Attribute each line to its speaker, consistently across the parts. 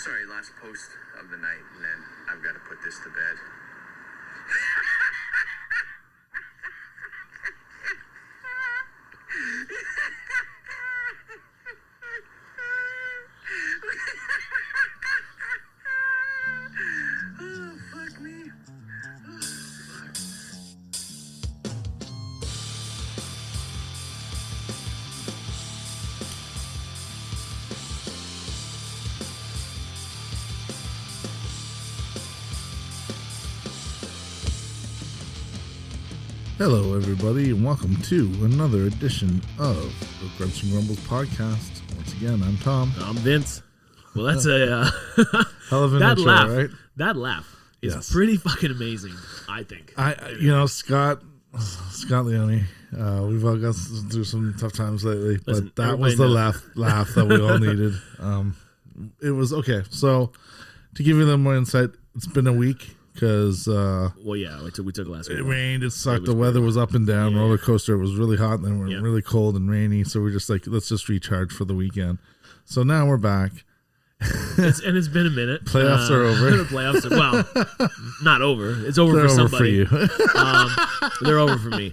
Speaker 1: Sorry, last post of the night, and then I've got to put this to bed. Oh, fuck me. Oh, fuck.
Speaker 2: Hello, everybody, and welcome to another edition of the GruntsNGrumbles podcast. Once again, I'm Tom.
Speaker 3: I'm Vince. Well, that's a
Speaker 2: Hell of an
Speaker 3: that
Speaker 2: intro,
Speaker 3: laugh.
Speaker 2: right?
Speaker 3: That laugh is
Speaker 2: Yes.
Speaker 3: pretty fucking amazing. I think.
Speaker 2: Scott Leone. We've all got through some tough times lately,
Speaker 3: Listen,
Speaker 2: but that was the
Speaker 3: everybody
Speaker 2: laugh that we all needed. It was okay. So, to give you a little more insight, it's been a week. Because
Speaker 3: Well, yeah, we took last week.
Speaker 2: it rained, it sucked,
Speaker 3: was
Speaker 2: the weather
Speaker 3: brutal.
Speaker 2: was up and down,
Speaker 3: Yeah.
Speaker 2: roller coaster. It was really hot, and then we're
Speaker 3: Yeah.
Speaker 2: really cold and rainy. So we're just like, let's just recharge for the weekend. So now we're back.
Speaker 3: It's been a minute.
Speaker 2: Playoffs are over.
Speaker 3: The playoffs are, well, not over. It's over
Speaker 2: They're
Speaker 3: for
Speaker 2: over for
Speaker 3: somebody.
Speaker 2: you.
Speaker 3: They're over for me.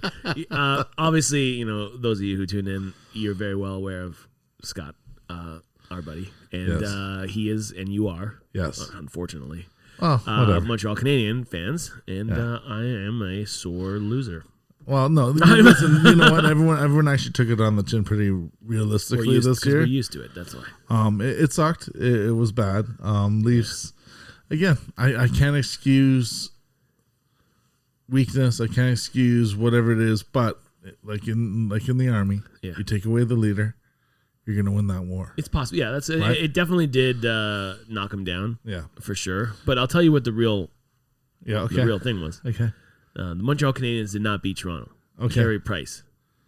Speaker 3: Obviously, those of you who tune in, you're very well aware of Scott, our buddy, and
Speaker 2: Yes.
Speaker 3: he is, and you are.
Speaker 2: Yes.
Speaker 3: Unfortunately.
Speaker 2: Oh, whatever.
Speaker 3: Montreal Canadian fans, and I am a sore loser.
Speaker 2: Well, no, listen, you know what? Everyone actually took it on the chin pretty realistically this year.
Speaker 3: We're used to it. That's why.
Speaker 2: It sucked. It was bad. Leafs, again, I can't excuse weakness. I can't excuse whatever it is, but like in the army,
Speaker 3: Yeah.
Speaker 2: you take away the leader, you're going to win that war.
Speaker 3: It's possible. Yeah, that's
Speaker 2: Right?
Speaker 3: it. Definitely did knock him down.
Speaker 2: Yeah.
Speaker 3: For sure. But I'll tell you what the real thing was.
Speaker 2: Okay.
Speaker 3: The Montreal Canadiens did not beat Toronto.
Speaker 2: Okay.
Speaker 3: Carey Price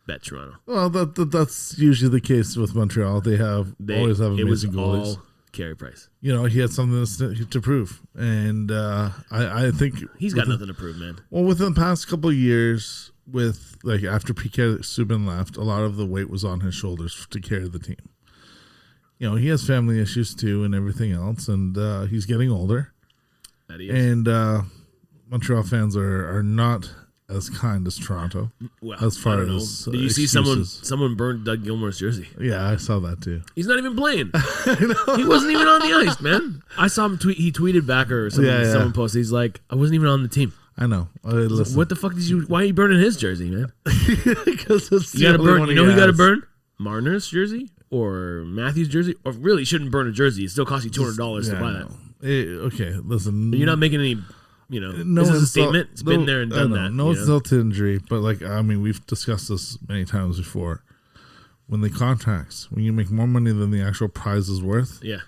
Speaker 3: bet Toronto.
Speaker 2: Well, that's usually the case with Montreal. They always have
Speaker 3: It was
Speaker 2: amazing goalies.
Speaker 3: all Carey Price.
Speaker 2: He had something to prove, and I think
Speaker 3: He's got nothing to prove, man.
Speaker 2: Well, within the past couple of years, with like after PK Subban left, a lot of the weight was on his shoulders to carry the team. He has family issues too, and everything else, and he's getting older.
Speaker 3: That he is.
Speaker 2: And Montreal fans are not as kind as Toronto.
Speaker 3: Well,
Speaker 2: as far
Speaker 3: I don't know.
Speaker 2: as
Speaker 3: Did you see
Speaker 2: excuses.
Speaker 3: someone burned Doug Gilmour's jersey?
Speaker 2: Yeah, I saw that too.
Speaker 3: He's not even playing. He wasn't even on the ice, man. I saw him tweet. He tweeted back or something.
Speaker 2: Yeah.
Speaker 3: Someone posted. He's like, I wasn't even on the team.
Speaker 2: I know. Listen.
Speaker 3: What the fuck did you? Why are you burning his jersey, man?
Speaker 2: Because it's
Speaker 3: You got to
Speaker 2: the only
Speaker 3: burn.
Speaker 2: one
Speaker 3: You
Speaker 2: he
Speaker 3: know who you got to
Speaker 2: has.
Speaker 3: burn? Marner's jersey or Matthews' jersey? Or really, you shouldn't burn a jersey. It still costs you $200 to
Speaker 2: Yeah,
Speaker 3: buy
Speaker 2: I
Speaker 3: that.
Speaker 2: know. Okay, listen.
Speaker 3: You're not making any.
Speaker 2: No
Speaker 3: this is a
Speaker 2: insult-
Speaker 3: statement. It's been
Speaker 2: no-
Speaker 3: there and
Speaker 2: I
Speaker 3: done
Speaker 2: know,
Speaker 3: that.
Speaker 2: No insult to injury, but we've discussed this many times before. When the contracts, when you make more money than the actual prize is worth,
Speaker 3: Yeah,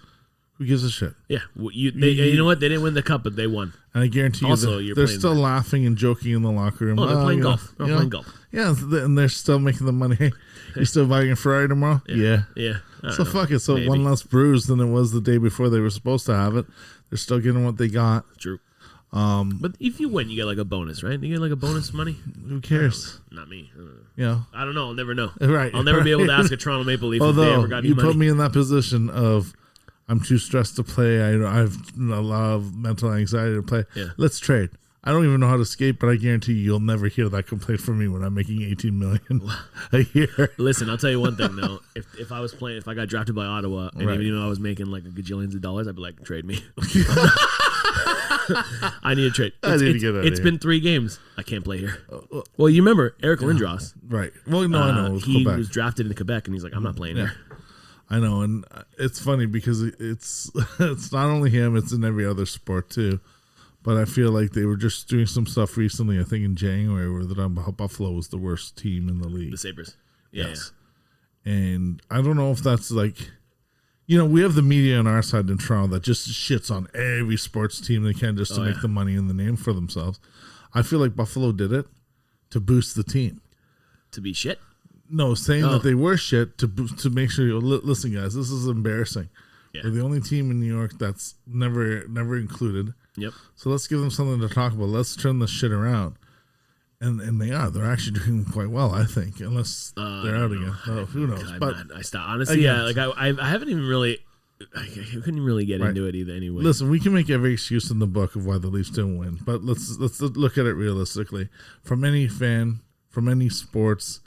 Speaker 2: who gives a shit?
Speaker 3: yeah. Well, you know what? They didn't win the cup, but they won.
Speaker 2: And I guarantee
Speaker 3: Also,
Speaker 2: you,
Speaker 3: you're
Speaker 2: they're
Speaker 3: playing-
Speaker 2: still laughing and joking in the locker room.
Speaker 3: Oh, they're playing golf.
Speaker 2: you
Speaker 3: They're
Speaker 2: know,
Speaker 3: playing golf.
Speaker 2: Yeah, and they're still making the money. Hey, you still buying a Ferrari tomorrow? Yeah.
Speaker 3: Yeah. I don't
Speaker 2: So
Speaker 3: know.
Speaker 2: fuck it. So
Speaker 3: Maybe.
Speaker 2: one less bruise than it was the day before they were supposed to have it. They're still getting what they got.
Speaker 3: True. But if you win, you get like a bonus, right? You get like a bonus money.
Speaker 2: Who cares?
Speaker 3: Not me.
Speaker 2: I
Speaker 3: I don't know. I'll never know.
Speaker 2: Right.
Speaker 3: I'll never be able to ask a Toronto Maple Leaf if they
Speaker 2: Although
Speaker 3: ever got any
Speaker 2: you
Speaker 3: money.
Speaker 2: put me in that position of I'm too stressed to play. I have a lot of mental anxiety to play.
Speaker 3: Yeah.
Speaker 2: Let's trade. I don't even know how to skate, but I guarantee you'll never hear that complaint from me when I'm making $18 million a year.
Speaker 3: Listen, I'll tell you one thing though. If I was playing, if I got drafted by Ottawa, and
Speaker 2: Right.
Speaker 3: even though I was making like a gajillions of dollars, I'd be like, trade me. I need a trade.
Speaker 2: I need to get out of
Speaker 3: It's
Speaker 2: here.
Speaker 3: been 3 games. I can't play here. Well, you remember Eric Lindros?
Speaker 2: Right. Well, no, I know. It was
Speaker 3: He
Speaker 2: Quebec.
Speaker 3: was drafted in Quebec, and he's like, I'm not playing here.
Speaker 2: I know, and it's funny because it's not only him; it's in every other sport too. But I feel like they were just doing some stuff recently. I think in January, where that Buffalo was the worst team in the league.
Speaker 3: The Sabres. Yeah.
Speaker 2: Yes. And I don't know if that's like, we have the media on our side in Toronto that just shits on every sports team they can just to make the money and the name for themselves. I feel like Buffalo did it to boost the team.
Speaker 3: To be shit.
Speaker 2: No, saying that they were shit to make sure you listen, guys. This is embarrassing.
Speaker 3: Yeah.
Speaker 2: We're the only team in New York that's never included.
Speaker 3: Yep.
Speaker 2: So let's give them something to talk about. Let's turn this shit around. And they are. They're actually doing quite well, I think, unless they're out again. Oh, who knows?
Speaker 3: God,
Speaker 2: but
Speaker 3: man, I stopped. Honestly, yeah. Like I haven't even really I couldn't really get into it either. Anyway,
Speaker 2: Listen, we can make every excuse in the book of why the Leafs didn't win, but let's look at it realistically. From any fan, from any sports,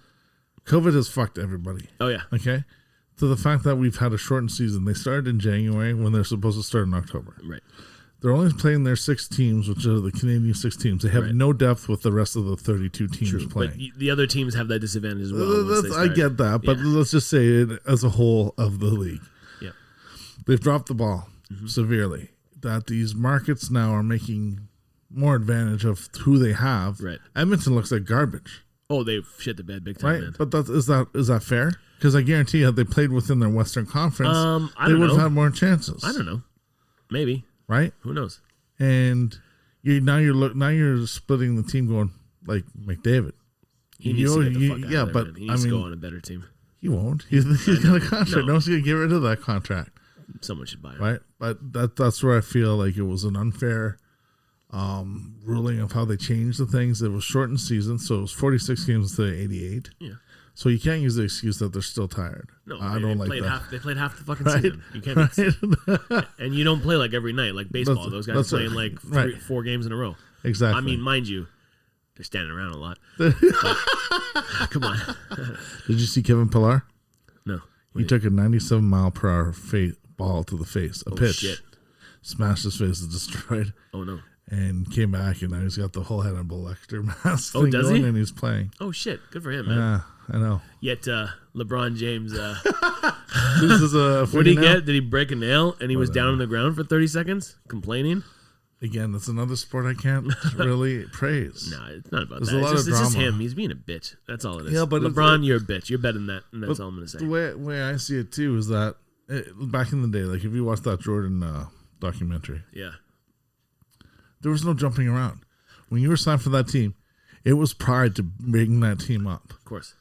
Speaker 2: COVID has fucked everybody.
Speaker 3: Oh yeah.
Speaker 2: Okay. To the fact that we've had a shortened season. They started in January when they're supposed to start in October.
Speaker 3: Right.
Speaker 2: They're only playing their 6 teams, which are the Canadian 6 teams. They have no depth with the rest of the 32 teams playing.
Speaker 3: But the other teams have that disadvantage as well.
Speaker 2: I get that, but let's just say it as a whole of the league.
Speaker 3: Yeah.
Speaker 2: They've dropped the ball severely. That these markets now are making more advantage of who they have.
Speaker 3: Right.
Speaker 2: Edmonton looks like garbage.
Speaker 3: Oh, they've shit the bed big time,
Speaker 2: Right?
Speaker 3: man.
Speaker 2: But is that fair? Because I guarantee you, had they played within their Western Conference,
Speaker 3: I
Speaker 2: they
Speaker 3: don't
Speaker 2: would have
Speaker 3: know.
Speaker 2: had more chances.
Speaker 3: I don't know. Maybe.
Speaker 2: Right?
Speaker 3: Who knows?
Speaker 2: And you're splitting the team, going like McDavid.
Speaker 3: He needs to get the fuck out
Speaker 2: yeah,
Speaker 3: of there,
Speaker 2: but
Speaker 3: man. He needs to go on a better team.
Speaker 2: he won't. He's got a contract.
Speaker 3: No.
Speaker 2: No one's gonna get rid of that contract.
Speaker 3: Someone should buy it.
Speaker 2: Right? But that's where I feel like it was an unfair ruling of how they changed the things. It was shortened season, so it was 46 games instead of 88.
Speaker 3: Yeah.
Speaker 2: So you can't use the excuse that they're still tired.
Speaker 3: No,
Speaker 2: I don't like that.
Speaker 3: They played half the fucking season. You can't and you don't play like every night like baseball. Those guys are playing like 4 games in a row.
Speaker 2: Exactly.
Speaker 3: I mean, mind you, they're standing around a lot. But, come on.
Speaker 2: Did you see Kevin Pillar?
Speaker 3: No.
Speaker 2: He took a 97-mile-per-hour ball to the face. A pitch.
Speaker 3: Shit.
Speaker 2: Smashed his face, is destroyed.
Speaker 3: Oh no.
Speaker 2: And came back, and now he's got the whole Hannibal Lecter mask
Speaker 3: Oh,
Speaker 2: thing
Speaker 3: does
Speaker 2: going,
Speaker 3: he?
Speaker 2: and he's playing.
Speaker 3: Oh shit. Good for him, man.
Speaker 2: Yeah, I know.
Speaker 3: Yet LeBron James
Speaker 2: This is a
Speaker 3: what did he get? Did he break a nail and he was down on the ground for 30 seconds complaining?
Speaker 2: Again, that's another sport I can't really praise.
Speaker 3: No, it's not about
Speaker 2: There's
Speaker 3: that.
Speaker 2: a lot
Speaker 3: It's just
Speaker 2: of drama.
Speaker 3: him. He's being a bitch. That's all it is.
Speaker 2: Yeah, but
Speaker 3: LeBron, you're a bitch. You're better than that, and that's all I'm gonna say.
Speaker 2: The way I see it too is that back in the day, like if you watched that Jordan documentary,
Speaker 3: Yeah.
Speaker 2: there was no jumping around. When you were signed for that team, it was pride to bring that team up.
Speaker 3: Of course.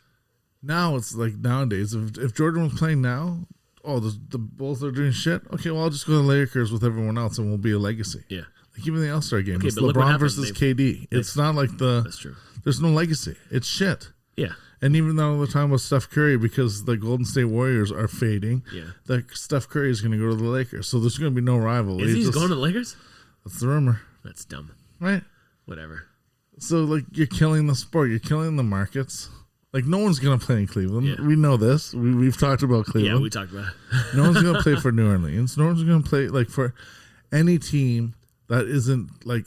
Speaker 2: Now it's like nowadays, if Jordan was playing now, the Bulls are doing shit. Okay, well I'll just go to the Lakers with everyone else, and we'll be a legacy.
Speaker 3: Yeah.
Speaker 2: Like even the All-Star game,
Speaker 3: Okay,
Speaker 2: it's
Speaker 3: but look what
Speaker 2: LeBron
Speaker 3: happened.
Speaker 2: versus KD. It's not like
Speaker 3: That's true.
Speaker 2: there's no legacy. It's shit.
Speaker 3: Yeah.
Speaker 2: And even though the time with Steph Curry, because the Golden State Warriors are fading,
Speaker 3: Yeah.
Speaker 2: that Steph Curry is going to go to the Lakers. So there's going to be no rival.
Speaker 3: Is he going to the Lakers?
Speaker 2: That's the rumor,
Speaker 3: That's dumb.
Speaker 2: right?
Speaker 3: Whatever.
Speaker 2: So like you're killing the sport. You're killing the markets. Like no one's going to play in Cleveland.
Speaker 3: Yeah.
Speaker 2: We know this. We've talked about Cleveland.
Speaker 3: Yeah, we talked about it.
Speaker 2: No one's going to play for New Orleans. No one's going to play like for any team that isn't like.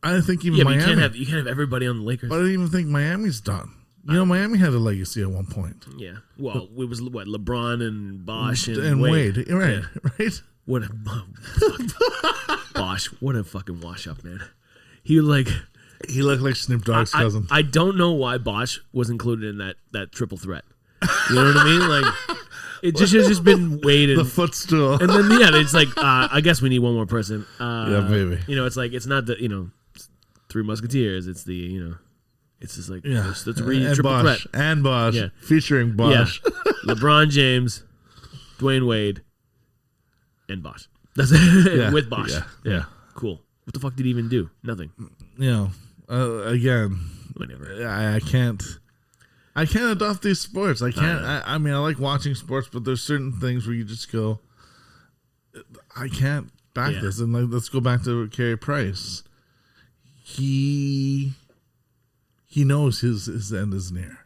Speaker 2: I think even
Speaker 3: Yeah, but
Speaker 2: Miami.
Speaker 3: you can't have everybody on the Lakers.
Speaker 2: But I don't even think Miami's done. You know, Miami had a legacy at one point.
Speaker 3: Yeah. Well, it was what LeBron and Bosh
Speaker 2: And Wade. Right.
Speaker 3: Yeah.
Speaker 2: Right.
Speaker 3: What a Bosh. What a fucking wash up, man. He like
Speaker 2: He looked like Snoop Dogg's cousin.
Speaker 3: I don't know why Bosh was included in that triple threat. You know what I mean? Like it just has just been Wade and
Speaker 2: The footstool.
Speaker 3: and then it's like I guess we need one more person.
Speaker 2: Yeah, maybe.
Speaker 3: You know, it's like it's not the Three Musketeers. It's the it's just like
Speaker 2: Yeah.
Speaker 3: it's
Speaker 2: and
Speaker 3: triple
Speaker 2: Bosh.
Speaker 3: threat.
Speaker 2: And Bosh.
Speaker 3: Yeah.
Speaker 2: Featuring Bosh.
Speaker 3: Yeah. LeBron James, Dwayne Wade, and Bosh. That's it.
Speaker 2: Yeah.
Speaker 3: With Bosh.
Speaker 2: Yeah.
Speaker 3: Cool. What the fuck did he even do? Nothing.
Speaker 2: You know, again,
Speaker 3: Whatever.
Speaker 2: I can't adopt these sports. I can't. I mean, I like watching sports, but there's certain things where you just go, I can't back
Speaker 3: Yeah.
Speaker 2: this. And like, let's go back to Carey Price. He knows his end is near.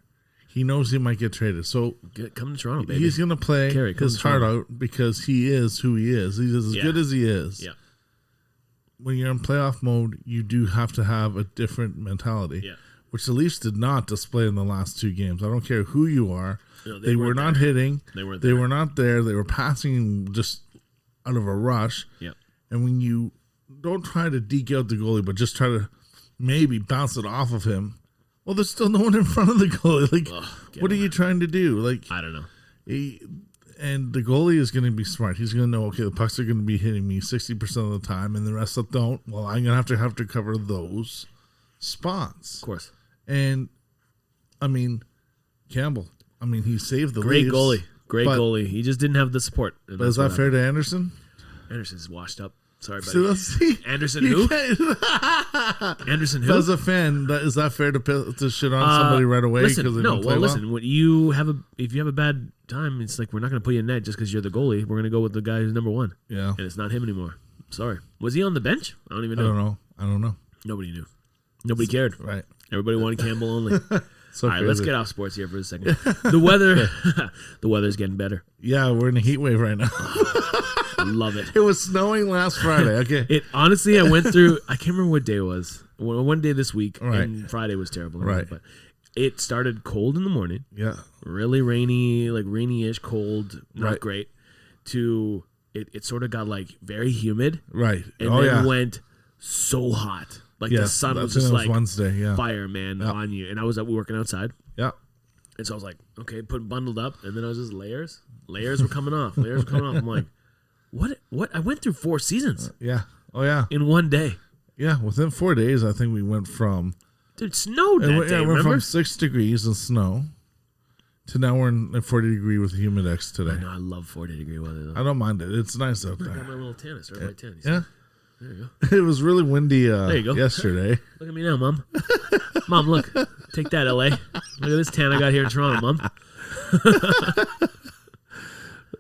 Speaker 2: He knows he might get traded. So
Speaker 3: Come to Toronto, baby.
Speaker 2: he's going to play
Speaker 3: Carey, come
Speaker 2: his
Speaker 3: to
Speaker 2: heart
Speaker 3: Toronto.
Speaker 2: out because he is who he is. He's as good as he is.
Speaker 3: Yeah.
Speaker 2: When you're in playoff mode, you do have to have a different mentality,
Speaker 3: Yeah.
Speaker 2: which the Leafs did not display in the last 2 games. I don't care who you are.
Speaker 3: No,
Speaker 2: they were
Speaker 3: weren't
Speaker 2: not
Speaker 3: there.
Speaker 2: hitting.
Speaker 3: They weren't
Speaker 2: They
Speaker 3: there.
Speaker 2: were not there. They were passing just out of a rush.
Speaker 3: Yeah.
Speaker 2: And when you don't try to deke out the goalie, but just try to maybe bounce it off of him, well, there's still no one in front of the goalie. Like, what are you trying to do? Like,
Speaker 3: I don't know.
Speaker 2: and the goalie is going to be smart. He's going to know, okay, the pucks are going to be hitting me 60% of the time, and the rest of them don't. Well, I'm going to have to cover those spots.
Speaker 3: Of course.
Speaker 2: And, I mean, Campbell, he saved the
Speaker 3: Great
Speaker 2: Leafs,
Speaker 3: goalie. Great
Speaker 2: but-
Speaker 3: goalie. He just didn't have the support.
Speaker 2: But is that fair to Anderson?
Speaker 3: Anderson's washed up. Sorry,
Speaker 2: See,
Speaker 3: buddy.
Speaker 2: see,
Speaker 3: Anderson who? Anderson who?
Speaker 2: as a fan, is that fair to shit on somebody right away?
Speaker 3: Listen,
Speaker 2: they
Speaker 3: no.
Speaker 2: didn't play
Speaker 3: Well, listen. When if you have a bad time, it's like we're not going to put you in net just because you're the goalie. We're going to go with the guy who's number one.
Speaker 2: Yeah,
Speaker 3: and it's not him anymore. Sorry. Was he on the bench? I don't even know.
Speaker 2: I don't know.
Speaker 3: Nobody knew. Nobody cared.
Speaker 2: Right.
Speaker 3: Everybody wanted Campbell only.
Speaker 2: So
Speaker 3: all right,
Speaker 2: crazy.
Speaker 3: let's get off sports here for a second. The weather, the weather's getting better.
Speaker 2: Yeah, we're in a heat wave right now.
Speaker 3: I love it.
Speaker 2: It was snowing last Friday. Okay.
Speaker 3: It honestly, I went through. I can't remember what day it was. One day this week,
Speaker 2: Right.
Speaker 3: and Friday was terrible.
Speaker 2: Right.
Speaker 3: But it started cold in the morning.
Speaker 2: Yeah.
Speaker 3: Really rainy, like rainy-ish, cold, not
Speaker 2: Right.
Speaker 3: great. To it sort of got like very humid,
Speaker 2: Right.
Speaker 3: and
Speaker 2: oh
Speaker 3: then
Speaker 2: yeah.
Speaker 3: went so hot. Like
Speaker 2: Yeah,
Speaker 3: the sun
Speaker 2: I
Speaker 3: was
Speaker 2: think
Speaker 3: just
Speaker 2: it was
Speaker 3: like
Speaker 2: Wednesday. Yeah.
Speaker 3: fire, man,
Speaker 2: Yeah.
Speaker 3: on you. And I was working outside.
Speaker 2: Yeah.
Speaker 3: And so I was like, okay, bundled up, and then I was just layers. Layers were coming off. Layers were coming off. I'm like, what? I went through 4 seasons
Speaker 2: Yeah. Oh yeah.
Speaker 3: in one day.
Speaker 2: Yeah. Within 4 days, I think we went from
Speaker 3: Dude, it snowed that day,
Speaker 2: went
Speaker 3: remember?
Speaker 2: from 6 degrees and snow to now we're in 40 degree with humidex today.
Speaker 3: I know, I love 40-degree weather, though.
Speaker 2: I don't mind it. It's nice out
Speaker 3: I got
Speaker 2: there.
Speaker 3: my little tan. I started my tan. You see?
Speaker 2: Yeah.
Speaker 3: There you go.
Speaker 2: It was really windy
Speaker 3: you go.
Speaker 2: yesterday.
Speaker 3: Look at me now, Mom. Mom, look. Take that, LA. Look at this tan I got here in Toronto, Mom.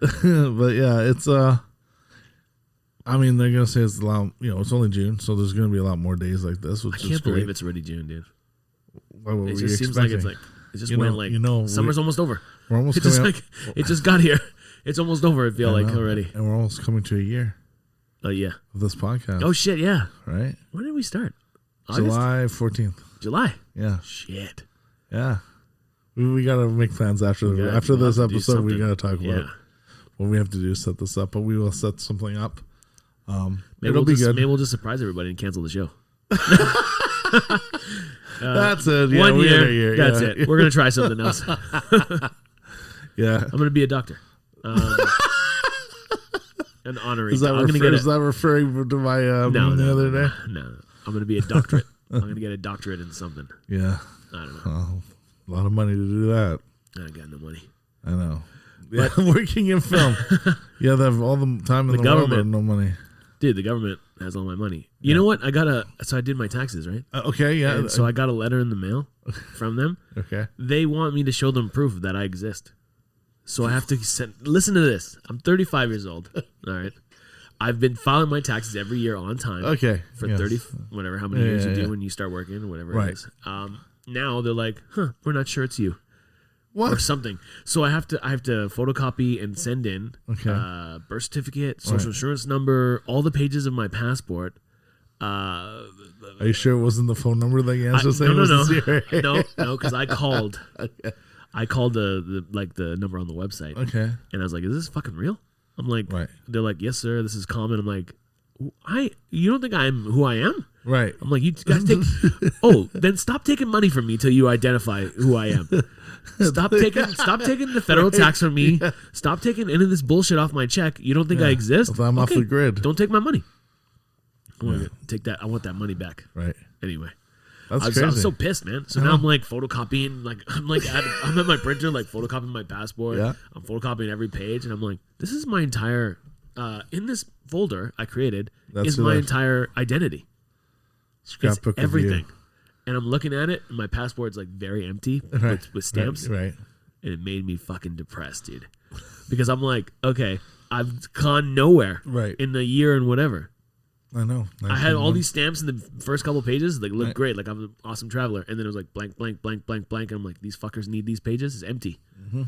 Speaker 2: But yeah, it's I mean, they're gonna say it's a lot. It's only June, so there's gonna be a lot more days like this. Which
Speaker 3: I
Speaker 2: is
Speaker 3: can't
Speaker 2: great.
Speaker 3: believe it's already June, dude.
Speaker 2: What were
Speaker 3: It
Speaker 2: we
Speaker 3: just seems like
Speaker 2: expecting?
Speaker 3: it's like it just went like summer's almost over.
Speaker 2: We're almost
Speaker 3: It just
Speaker 2: coming
Speaker 3: like it just got here. It's almost over. I feel
Speaker 2: I
Speaker 3: like
Speaker 2: know.
Speaker 3: already.
Speaker 2: and we're almost coming to a year
Speaker 3: Yeah.
Speaker 2: of this podcast.
Speaker 3: Oh shit, yeah.
Speaker 2: right,
Speaker 3: When did we start? August?
Speaker 2: July 14th.
Speaker 3: July.
Speaker 2: Yeah,
Speaker 3: Shit.
Speaker 2: yeah. We gotta make plans after
Speaker 3: gotta-
Speaker 2: after
Speaker 3: we'll
Speaker 2: this
Speaker 3: have to do
Speaker 2: episode. We
Speaker 3: something.
Speaker 2: gotta talk about
Speaker 3: Yeah.
Speaker 2: what we have to do to set this up, but we will set something up.
Speaker 3: Maybe
Speaker 2: It'll be good.
Speaker 3: Maybe we'll just surprise everybody and cancel the show.
Speaker 2: That's it. Yeah,
Speaker 3: 1
Speaker 2: we got a
Speaker 3: year. That's
Speaker 2: yeah.
Speaker 3: it. We're gonna try something else.
Speaker 2: Yeah.
Speaker 3: I'm gonna be a doctor. An honorary.
Speaker 2: Is that,
Speaker 3: I'm gonna get
Speaker 2: is that referring to my
Speaker 3: no,
Speaker 2: the other day?
Speaker 3: No, I'm gonna be a doctorate. I'm gonna get a doctorate in something.
Speaker 2: Yeah.
Speaker 3: I don't know.
Speaker 2: Oh, a lot of money to do that.
Speaker 3: I got no money.
Speaker 2: I know. Yeah, working in film. Yeah, they have all the time in the world
Speaker 3: government.
Speaker 2: and no money.
Speaker 3: Dude, the government has all my money. You know what? So I did my taxes, right?
Speaker 2: Okay, yeah.
Speaker 3: And so I got a letter in the mail from them.
Speaker 2: Okay.
Speaker 3: They want me to show them proof that I exist. So I have to listen to this. I'm 35 years old. All right. I've been filing my taxes every year on time.
Speaker 2: Okay.
Speaker 3: For
Speaker 2: yes.
Speaker 3: 30, whatever, how many years you do
Speaker 2: yeah.
Speaker 3: when you start working or whatever
Speaker 2: Right.
Speaker 3: it is. Now they're like, we're not sure it's you.
Speaker 2: What?
Speaker 3: Or something. So I have to photocopy and send in
Speaker 2: Okay.
Speaker 3: Birth certificate, social insurance number, all the pages of my passport.
Speaker 2: Are you sure it wasn't the phone number that you answered?
Speaker 3: No, because I called. Okay. I called the number on the website.
Speaker 2: Okay.
Speaker 3: And I was like, "Is this fucking real?" I'm like,
Speaker 2: Right.
Speaker 3: They're like, "Yes, sir. This is common." I'm like, you don't think I'm who I am?
Speaker 2: Right.
Speaker 3: I'm like, you guys take. Then stop taking money from me till you identify who I am. Stop taking the federal tax from me. Yeah. Stop taking any of this bullshit off my check. You don't think I exist?
Speaker 2: If I'm off the grid.
Speaker 3: Don't take my money. I want to take that. I want that money back.
Speaker 2: Right.
Speaker 3: Anyway.
Speaker 2: That's
Speaker 3: I
Speaker 2: crazy.
Speaker 3: was so pissed, man. So now I'm like photocopying, I'm at my printer, like photocopying my passport.
Speaker 2: Yeah.
Speaker 3: I'm photocopying every page, and I'm like, this is my entire. In this folder I created is my entire identity.
Speaker 2: Scrapbook
Speaker 3: it's everything. And I'm looking at it, and my passport's like very empty with stamps.
Speaker 2: Right.
Speaker 3: And it made me fucking depressed, dude. Because I'm like, okay, I've gone nowhere in the year and whatever.
Speaker 2: I know.
Speaker 3: I had all these stamps in the first couple pages, like looked great, like I'm an awesome traveler, and then it was like blank, blank, blank, blank, blank, and I'm like, these fuckers need these pages. It's empty. Mm-hmm.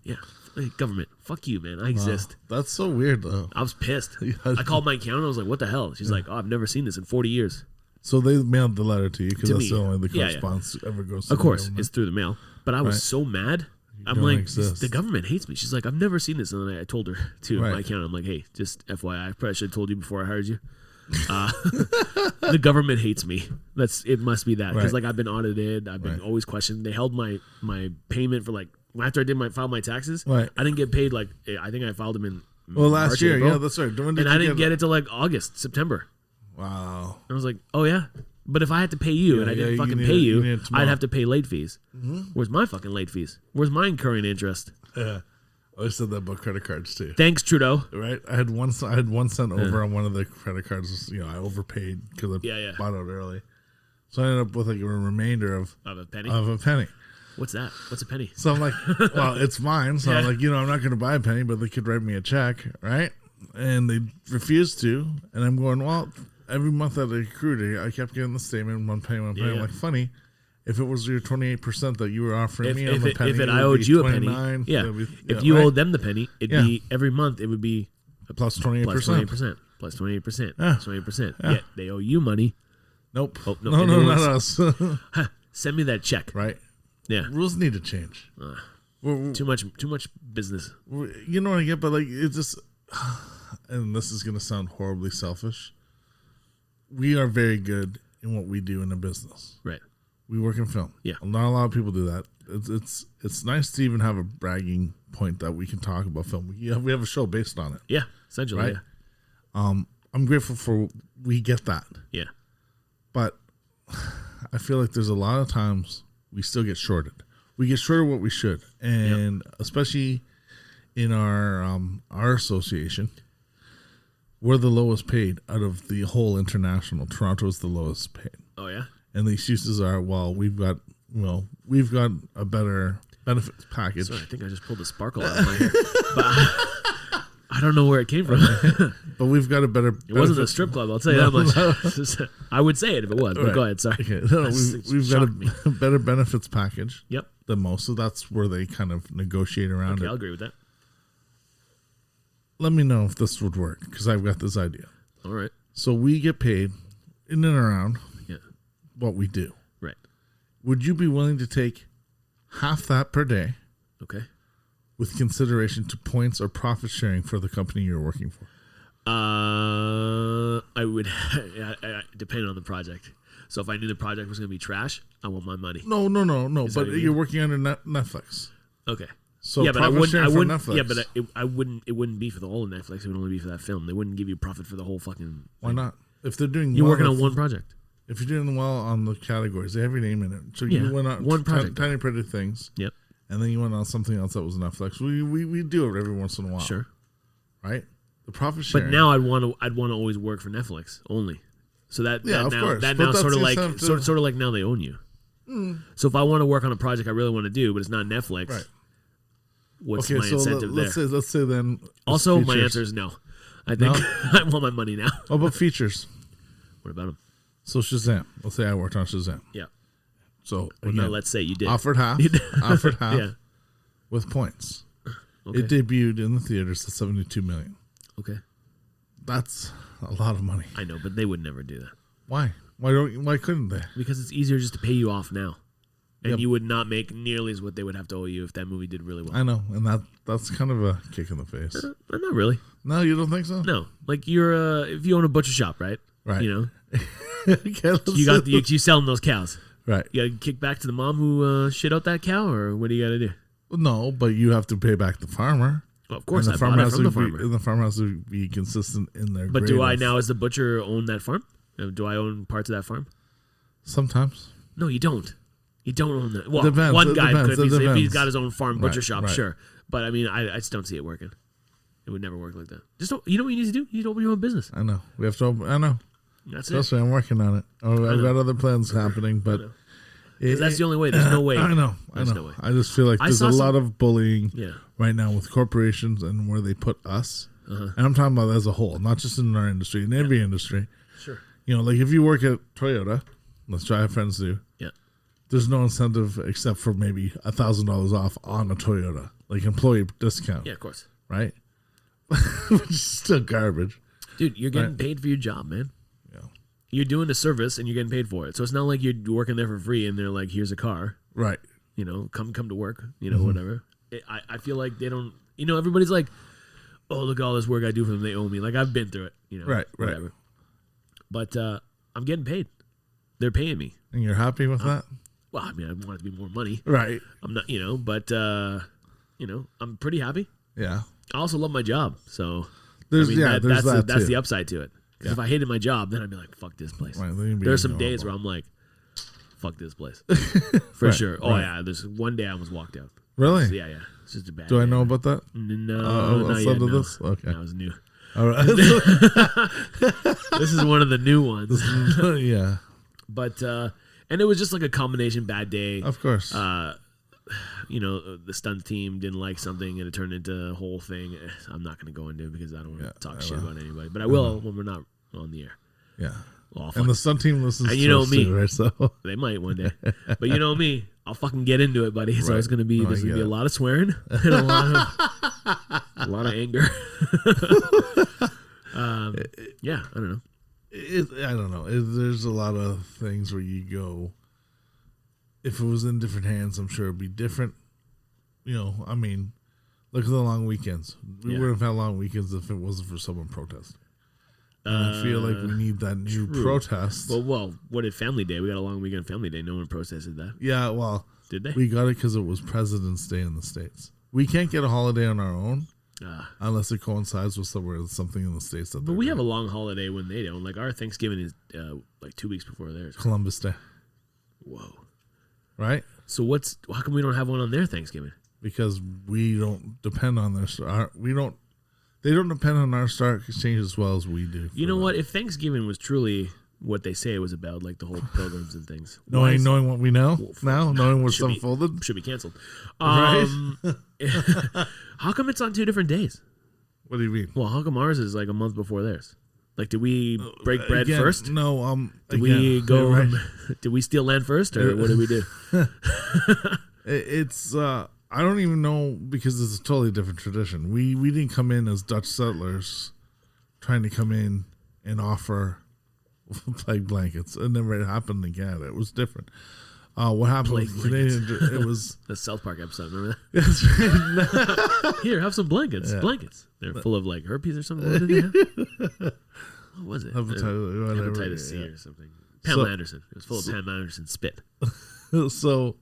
Speaker 3: Yeah, hey, government, fuck you, man. I exist.
Speaker 2: That's so weird, though.
Speaker 3: I was pissed. I called my accountant. I was like, what the hell? She's like, oh, I've never seen this in 40 years.
Speaker 2: So they mailed the letter to you because that's
Speaker 3: me.
Speaker 2: the only the correspondence ever goes to
Speaker 3: Of course,
Speaker 2: the government.
Speaker 3: it's through the mail. But I was so mad. I'm
Speaker 2: don't
Speaker 3: like,
Speaker 2: exist.
Speaker 3: the government hates me. She's like, I've never seen this. And then I told her to my accountant. I'm like, hey, just FYI, I probably should have told you before I hired you. The government hates me. It must be that because like I've been audited. I've been always questioned. They held my payment for like after I filed my taxes.
Speaker 2: Right.
Speaker 3: I didn't get paid. Like I think I filed them in
Speaker 2: last
Speaker 3: March,
Speaker 2: year.
Speaker 3: April,
Speaker 2: Yeah, that's right.
Speaker 3: and I didn't get it till like August, September.
Speaker 2: Wow.
Speaker 3: I was like, oh yeah. But if I had to pay you and I didn't fucking pay you, I'd have to pay late fees. Mm-hmm. Where's my fucking late fees? Where's my incurring interest?
Speaker 2: Yeah. I always said that about credit cards too.
Speaker 3: Thanks, Trudeau.
Speaker 2: Right? I had 1 cent over on one of the credit cards. I overpaid because I bought out early. So I ended up with like a remainder of
Speaker 3: a penny. What's that? What's a penny?
Speaker 2: So I'm like, well, it's mine. So I'm like, I'm not going to buy a penny, but they could write me a check, right? And they refused to. And I'm going, well, every month that I accrued, I kept getting the statement, one penny. I'm like, funny. If it was your 28% that you were offering me on the penny,
Speaker 3: if I owed you a penny, if you owed them the penny, it'd be every month. It would be
Speaker 2: plus 28%,
Speaker 3: plus 28%, plus 28%. Yet they owe you money.
Speaker 2: Nope.
Speaker 3: Oh,
Speaker 2: no, not us.
Speaker 3: Send me that check.
Speaker 2: Right.
Speaker 3: Yeah.
Speaker 2: Rules need to change.
Speaker 3: Too much business.
Speaker 2: You know what I get, but like it's just, and this is gonna sound horribly selfish. We are very good in what we do in a business.
Speaker 3: Right.
Speaker 2: We work in film.
Speaker 3: Yeah.
Speaker 2: Not a lot of people do that. It's nice to even have a bragging point that we can talk about film. We have a show based on it.
Speaker 3: Yeah, essentially.
Speaker 2: Right?
Speaker 3: Yeah.
Speaker 2: I'm grateful for we get that.
Speaker 3: Yeah.
Speaker 2: But I feel like there's a lot of times we still get shorted. We get shorted what we should, and especially in our association, we're the lowest paid out of the whole international. Toronto's the lowest paid.
Speaker 3: Oh yeah.
Speaker 2: And the excuses are, we've got a better benefits package.
Speaker 3: Sorry, I think I just pulled the sparkle out of my hair. But I don't know where it came from.
Speaker 2: But we've got a better.
Speaker 3: It wasn't a strip club. I'll tell you that much. I would say it if it was, but go ahead. Sorry.
Speaker 2: Okay. No, we've got a better benefits package.
Speaker 3: Yep.
Speaker 2: Than most, so that's where they kind of negotiate around it.
Speaker 3: I'll agree with that.
Speaker 2: Let me know if this would work because I've got this idea.
Speaker 3: All right.
Speaker 2: So we get paid in and around what we do.
Speaker 3: Right. Would
Speaker 2: you be willing to take half that per day?
Speaker 3: Okay.
Speaker 2: With consideration to points or profit sharing for the company you're working for?
Speaker 3: I would, depending on the project. So if I knew the project was going to be trash, I want my money.
Speaker 2: No. But you're working under Netflix.
Speaker 3: Okay.
Speaker 2: So yeah, but I wouldn't. Netflix.
Speaker 3: Yeah, but I wouldn't. It wouldn't be for the whole of Netflix. It would only be for that film. They wouldn't give you profit for the whole fucking thing.
Speaker 2: Why not? If they're doing,
Speaker 3: you're working on one project.
Speaker 2: If you're doing well on the categories, they have your name in it. So you went on
Speaker 3: one project,
Speaker 2: tiny pretty things.
Speaker 3: Yep.
Speaker 2: And then you went on something else that was Netflix. We do it every once in a while.
Speaker 3: Sure.
Speaker 2: Right. The profit sharing.
Speaker 3: But now I'd want to always work for Netflix only. So that now sort of like now they own you. Mm. So if I want to work on a project I really want to do, but it's not Netflix, right. What's my incentive there?
Speaker 2: Let's say then.
Speaker 3: Also, features. My answer is no. I think I want my money now.
Speaker 2: What about features?
Speaker 3: What about them?
Speaker 2: So Shazam. Let's say I worked on Shazam.
Speaker 3: Yeah.
Speaker 2: So
Speaker 3: again, now let's say you did.
Speaker 2: Offered half. With points. Okay. It debuted in the theaters at $72 million.
Speaker 3: Okay.
Speaker 2: That's a lot of money.
Speaker 3: I know, but they would never do that.
Speaker 2: Why? Why couldn't they?
Speaker 3: Because it's easier just to pay you off now. And you would not make nearly as what they would have to owe you if that movie did really well.
Speaker 2: I know, and that's kind of a kick in the face.
Speaker 3: Not really.
Speaker 2: No, you don't think so?
Speaker 3: No. Like if you own a butcher shop, right?
Speaker 2: Right.
Speaker 3: You know? you selling those cows.
Speaker 2: Right.
Speaker 3: You got to kick back to the mom who shit out that cow, or what do you got to do?
Speaker 2: No, but you have to pay back the farmer.
Speaker 3: Well, of course, I bought it from the farmer.
Speaker 2: And the farmer has to be consistent in their.
Speaker 3: But do I now, as the butcher, own that farm? Do I own parts of that farm?
Speaker 2: Sometimes.
Speaker 3: No, you don't. You don't own that. Well,
Speaker 2: depends.
Speaker 3: One guy could if he's got his own farm butcher shop,
Speaker 2: right.
Speaker 3: Sure. But I mean, I just don't see it working. It would never work like that. Just don't. You know what you need to do? You need to open your own business.
Speaker 2: I know. We have to open. I know.
Speaker 3: That's
Speaker 2: Trust
Speaker 3: it.
Speaker 2: me, I'm working on it. I've got other plans happening, but
Speaker 3: that's the only way. There's no way.
Speaker 2: I know. No way. I just feel like there's a lot of bullying right now with corporations and where they put us. And I'm talking about as a whole, not just in our industry, in every industry.
Speaker 3: Sure.
Speaker 2: You know, like if you work at Toyota, let's try our friends do.
Speaker 3: Yeah.
Speaker 2: There's no incentive except for maybe $1,000 off on a Toyota, like employee discount.
Speaker 3: Yeah, of course.
Speaker 2: Right? Which is still garbage.
Speaker 3: Dude, you're getting paid for your job, man.
Speaker 2: Yeah.
Speaker 3: You're doing a service and you're getting paid for it. So it's not like you're working there for free and they're like, here's a car.
Speaker 2: Right.
Speaker 3: You know, come to work, you know, whatever. I feel like they don't, you know, everybody's like, oh, look at all this work I do for them. They owe me. Like, I've been through it, you know.
Speaker 2: Right,
Speaker 3: whatever. But I'm getting paid. They're paying me.
Speaker 2: And you're happy with that?
Speaker 3: Well, I mean, I want it to be more money.
Speaker 2: Right.
Speaker 3: I'm not, you know, but, you know, I'm pretty happy.
Speaker 2: Yeah.
Speaker 3: I also love my job. So,
Speaker 2: that's
Speaker 3: the upside to it. Because if I hated my job, then I'd be like, fuck this place.
Speaker 2: Right,
Speaker 3: there are some days where I'm like, fuck this place. For sure. Oh, yeah. There's one day I almost walked out.
Speaker 2: Really?
Speaker 3: Yeah. It's just a bad.
Speaker 2: Do I know about that?
Speaker 3: No, not yet.
Speaker 2: Of this? Okay.
Speaker 3: That was new.
Speaker 2: All right.
Speaker 3: This is one of the new ones.
Speaker 2: Yeah.
Speaker 3: But and it was just like a combination bad day.
Speaker 2: Of course.
Speaker 3: The stunt team didn't like something and it turned into a whole thing. I'm not going to go into it because I don't want to talk shit about anybody. But I will when we're not on the air.
Speaker 2: Yeah.
Speaker 3: Awful.
Speaker 2: And the stunt team listens
Speaker 3: to us
Speaker 2: too, right? So
Speaker 3: they might one day. But you know me, I'll fucking get into it, buddy. So it's going to be there's going to be a lot of swearing and a lot of anger. Yeah, I don't know.
Speaker 2: I don't know. There's a lot of things where you go, if it was in different hands, I'm sure it'd be different. I mean, look at the long weekends. We would have had long weekends if it wasn't for someone protesting. I feel like we need that new protest.
Speaker 3: Well, what did Family Day? We got a long weekend Family Day. No one protested that.
Speaker 2: Yeah, well.
Speaker 3: Did they?
Speaker 2: We got it because it was President's Day in the States. We can't get a holiday on our own unless it coincides with something in the States.
Speaker 3: But we have a long holiday when they don't. Like our Thanksgiving is like 2 weeks before theirs.
Speaker 2: Columbus Day.
Speaker 3: Whoa.
Speaker 2: Right?
Speaker 3: So how come we don't have one on their Thanksgiving?
Speaker 2: Because we don't depend on they don't depend on our Star Exchange as well as we do.
Speaker 3: You know what? If Thanksgiving was truly what they say it was about, like the whole pilgrims and things.
Speaker 2: Knowing what we know now, knowing what's unfolded.
Speaker 3: Should be canceled.
Speaker 2: Right?
Speaker 3: How come it's on 2 different days?
Speaker 2: What do you mean?
Speaker 3: Well, how come ours is like a month before theirs? Like, did we break bread first?
Speaker 2: No.
Speaker 3: Did we go? Right. Did we steal land first, or what did we do?
Speaker 2: It's I don't even know because it's a totally different tradition. We didn't come in as Dutch settlers trying to come in and offer plague blankets. It never happened in Canada. It was different. What happened with Canadian? It was
Speaker 3: the South Park episode. Remember
Speaker 2: that?
Speaker 3: Yes. Here, have some blankets. Yeah. Blankets. They're full of like herpes or something. What did they have? What was it? Hepatitis C or something. Pamela Anderson. It was full of Pamela Anderson spit.
Speaker 2: So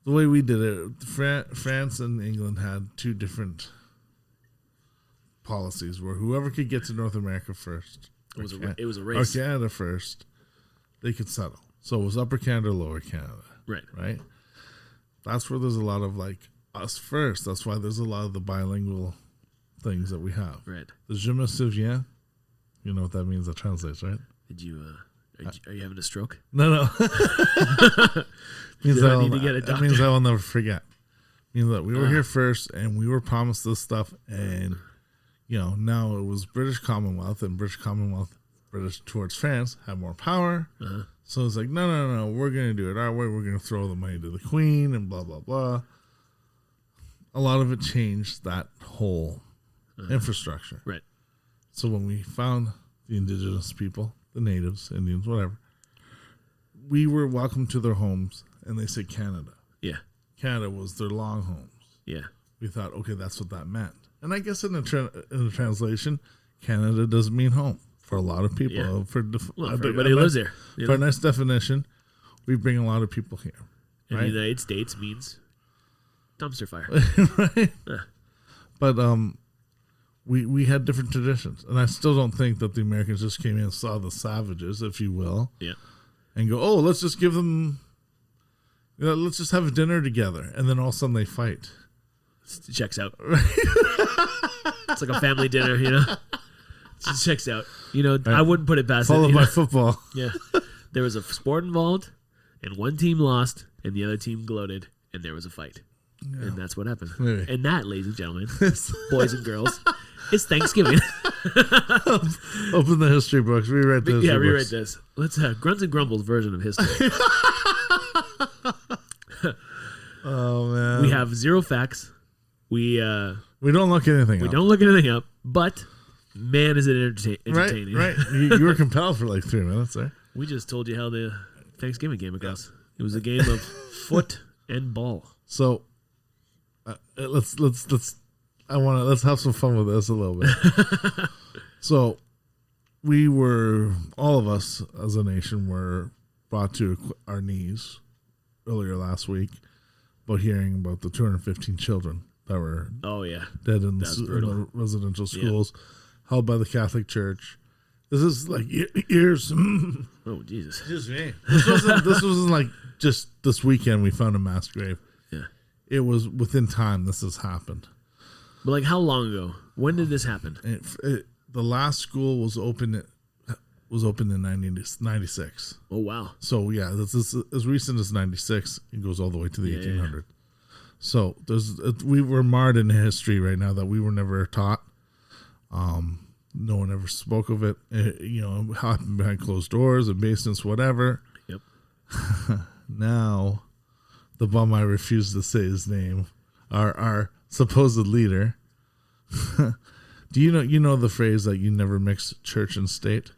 Speaker 2: the way we did it, France and England had 2 different policies where whoever could get to North America first,
Speaker 3: it was a race.
Speaker 2: Or Canada first, they could settle. So it was Upper Canada, Lower Canada. Right. That's where there's a lot of like us first. That's why there's a lot of the bilingual things that we have.
Speaker 3: Right.
Speaker 2: The Je me souviens. You know what that means? That translates, right?
Speaker 3: Did you? Are you having a stroke?
Speaker 2: No. means
Speaker 3: I need to get a doctor?
Speaker 2: It means I will never forget. It means that we were here first, and we were promised this stuff, and now it was British Commonwealth, and British towards France had more power. So it's like, no, we're going to do it our way. We're going to throw the money to the Queen and blah, blah, blah. A lot of it changed that whole infrastructure.
Speaker 3: Right.
Speaker 2: So when we found the indigenous people, the natives, Indians, whatever, we were welcomed to their homes, and they said Canada.
Speaker 3: Yeah.
Speaker 2: Canada was their long homes.
Speaker 3: Yeah.
Speaker 2: We thought, okay, that's what that meant. And I guess in the translation, Canada doesn't mean home. For a lot of people,
Speaker 3: yeah.
Speaker 2: for
Speaker 3: everybody who lives there.
Speaker 2: For a nice definition, we bring a lot of people here.
Speaker 3: And the United States means dumpster fire.
Speaker 2: Right? But we had different traditions. And I still don't think that the Americans just came in and saw the savages, if you will.
Speaker 3: Yeah.
Speaker 2: And go, let's just give them, let's just have a dinner together. And then all of a sudden they fight.
Speaker 3: It checks out. It's like a family dinner, It checks out. Right. I wouldn't put it past
Speaker 2: Followed by football.
Speaker 3: Yeah. There was a sport involved, and one team lost, and the other team gloated, and there was a fight. Yeah. And that's what happened.
Speaker 2: Maybe.
Speaker 3: And that, ladies and gentlemen, boys and girls, is Thanksgiving.
Speaker 2: Open the history books. Rewrite this.
Speaker 3: Yeah, rewrite this. Let's have Grunts and Grumbles version of history.
Speaker 2: Oh, man.
Speaker 3: We have 0 facts. We don't
Speaker 2: look anything up.
Speaker 3: We don't look anything up, but... Man, is it entertaining.
Speaker 2: Right. You were compelled for like 3 minutes there.
Speaker 3: We just told you how the Thanksgiving game goes. It was a game of foot and ball.
Speaker 2: So let's have some fun with this a little bit. So all of us as a nation were brought to our knees earlier last week about hearing about the 215 children that were dead in the residential schools. Yeah. Held by the Catholic Church. This is like years.
Speaker 3: Oh, Jesus.
Speaker 2: Excuse me. This wasn't like just this weekend we found a mass grave.
Speaker 3: Yeah.
Speaker 2: it was within time this has happened.
Speaker 3: But like, how long ago? When did this happen?
Speaker 2: The last school was open in 96.
Speaker 3: Oh wow!
Speaker 2: So yeah, this is as recent as 96. It goes all the way to the 1800s. Yeah. So we were marred in history right now that we were never taught. No one ever spoke of it. It happened behind closed doors and basements, whatever.
Speaker 3: Yep.
Speaker 2: Now, the bum I refuse to say his name, our supposed leader. Do you know the phrase that you never mix church and state?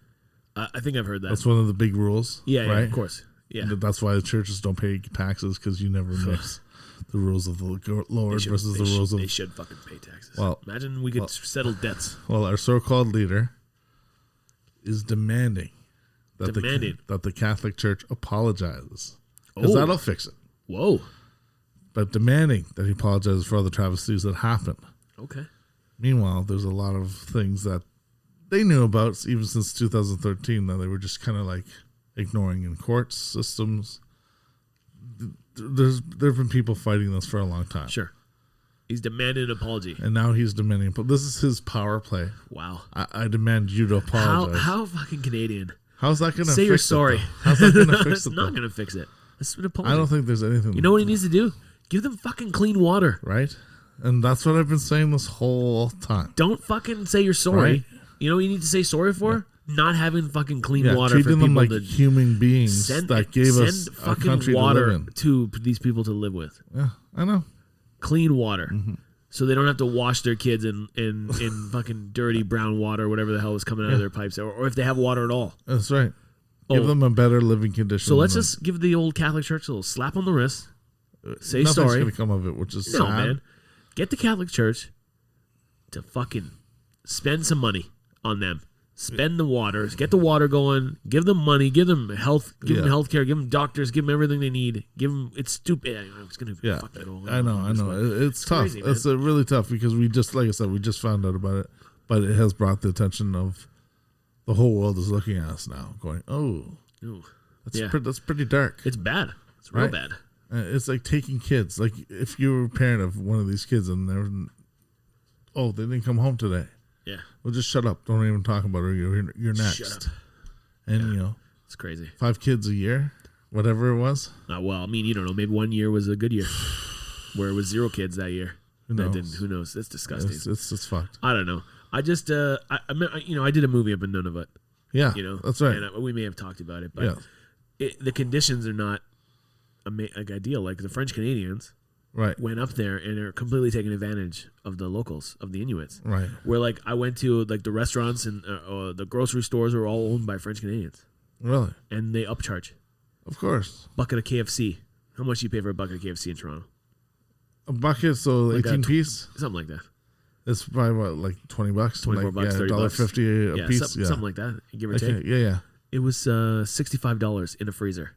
Speaker 3: I think I've heard that.
Speaker 2: That's one of the big rules.
Speaker 3: Yeah,
Speaker 2: right?
Speaker 3: Of course. Yeah.
Speaker 2: That's why the churches don't pay taxes, because you never mix the rules of the Lord versus the rules of...
Speaker 3: They should fucking pay taxes.
Speaker 2: Well,
Speaker 3: imagine we could settle debts.
Speaker 2: Well, our so-called leader is demanding that the Catholic Church apologizes. Because that'll fix it.
Speaker 3: Whoa.
Speaker 2: But demanding that he apologizes for all the travesties that happened.
Speaker 3: Okay.
Speaker 2: Meanwhile, there's a lot of things that they knew about even since 2013 that they were just kind of like ignoring in court systems. There have been people fighting this for a long time.
Speaker 3: Sure. He's demanding an apology.
Speaker 2: And now he's demanding. But this is his power play.
Speaker 3: Wow.
Speaker 2: I demand you to apologize.
Speaker 3: How fucking Canadian?
Speaker 2: How's that going to fix it?
Speaker 3: Say you're sorry.
Speaker 2: How's that going to fix it?
Speaker 3: It's not going to fix it. It's an apology.
Speaker 2: I don't think there's anything.
Speaker 3: You know what he needs to do? Give them fucking clean water.
Speaker 2: Right? And that's what I've been saying this whole time.
Speaker 3: Don't fucking say you're sorry.
Speaker 2: Right?
Speaker 3: You know what you need to say sorry for? Yeah. Not having fucking clean water
Speaker 2: treating
Speaker 3: for people
Speaker 2: them like
Speaker 3: to
Speaker 2: human beings that gave us a country
Speaker 3: water
Speaker 2: to live in.
Speaker 3: To these people to live with.
Speaker 2: Yeah, I know.
Speaker 3: Clean water. Mm-hmm. So they don't have to wash their kids in fucking dirty brown water or whatever the hell is coming out of their pipes. Or if they have water at all.
Speaker 2: That's right. Give them a better living condition.
Speaker 3: So let's just give the old Catholic Church a little slap on the wrist. Say
Speaker 2: Nothing's
Speaker 3: sorry.
Speaker 2: Nothing's going to come of it, which is sad.
Speaker 3: Man. Get the Catholic Church to fucking spend some money on them. Spend the water. Get the water going. Give them money. Give them health. Give them health care. Give them doctors. Give them everything they need. Give them. It's stupid. It's gonna fuck that all.
Speaker 2: I know. It's tough.
Speaker 3: Crazy,
Speaker 2: it's really tough because we just, like I said, we just found out about it, but it has brought the attention of the whole world is looking at us now, going, that's pretty dark.
Speaker 3: It's bad. It's real bad.
Speaker 2: It's like taking kids. Like if you were a parent of one of these kids and they didn't come home today.
Speaker 3: Yeah.
Speaker 2: Well, just shut up. Don't even talk about it. You're next.
Speaker 3: Shut up.
Speaker 2: And,
Speaker 3: it's crazy. 5
Speaker 2: kids a year, whatever it was.
Speaker 3: Well, I mean, you don't know. Maybe 1 year was a good year where it was 0 kids that year.
Speaker 2: Who knows?
Speaker 3: Who knows? That's disgusting.
Speaker 2: It's fucked.
Speaker 3: I don't know. I just, I did a movie up in Nunavut.
Speaker 2: Yeah. That's right.
Speaker 3: And we may have talked about it, but the conditions are not ideal. Like the French Canadians.
Speaker 2: Right.
Speaker 3: Went up there and are completely taking advantage of the locals, of the Inuits.
Speaker 2: Right.
Speaker 3: Where like I went to like the restaurants and the grocery stores are all owned by French Canadians.
Speaker 2: Really?
Speaker 3: And they upcharge.
Speaker 2: Of course.
Speaker 3: Bucket of KFC. How much do you pay for a bucket of KFC in Toronto?
Speaker 2: A bucket, so like 18 piece?
Speaker 3: Something like that.
Speaker 2: It's probably what, like $20?
Speaker 3: 24 bucks, $30.
Speaker 2: $1.50 a piece?
Speaker 3: Something like that, give or take.
Speaker 2: Yeah.
Speaker 3: It was $65 in a freezer.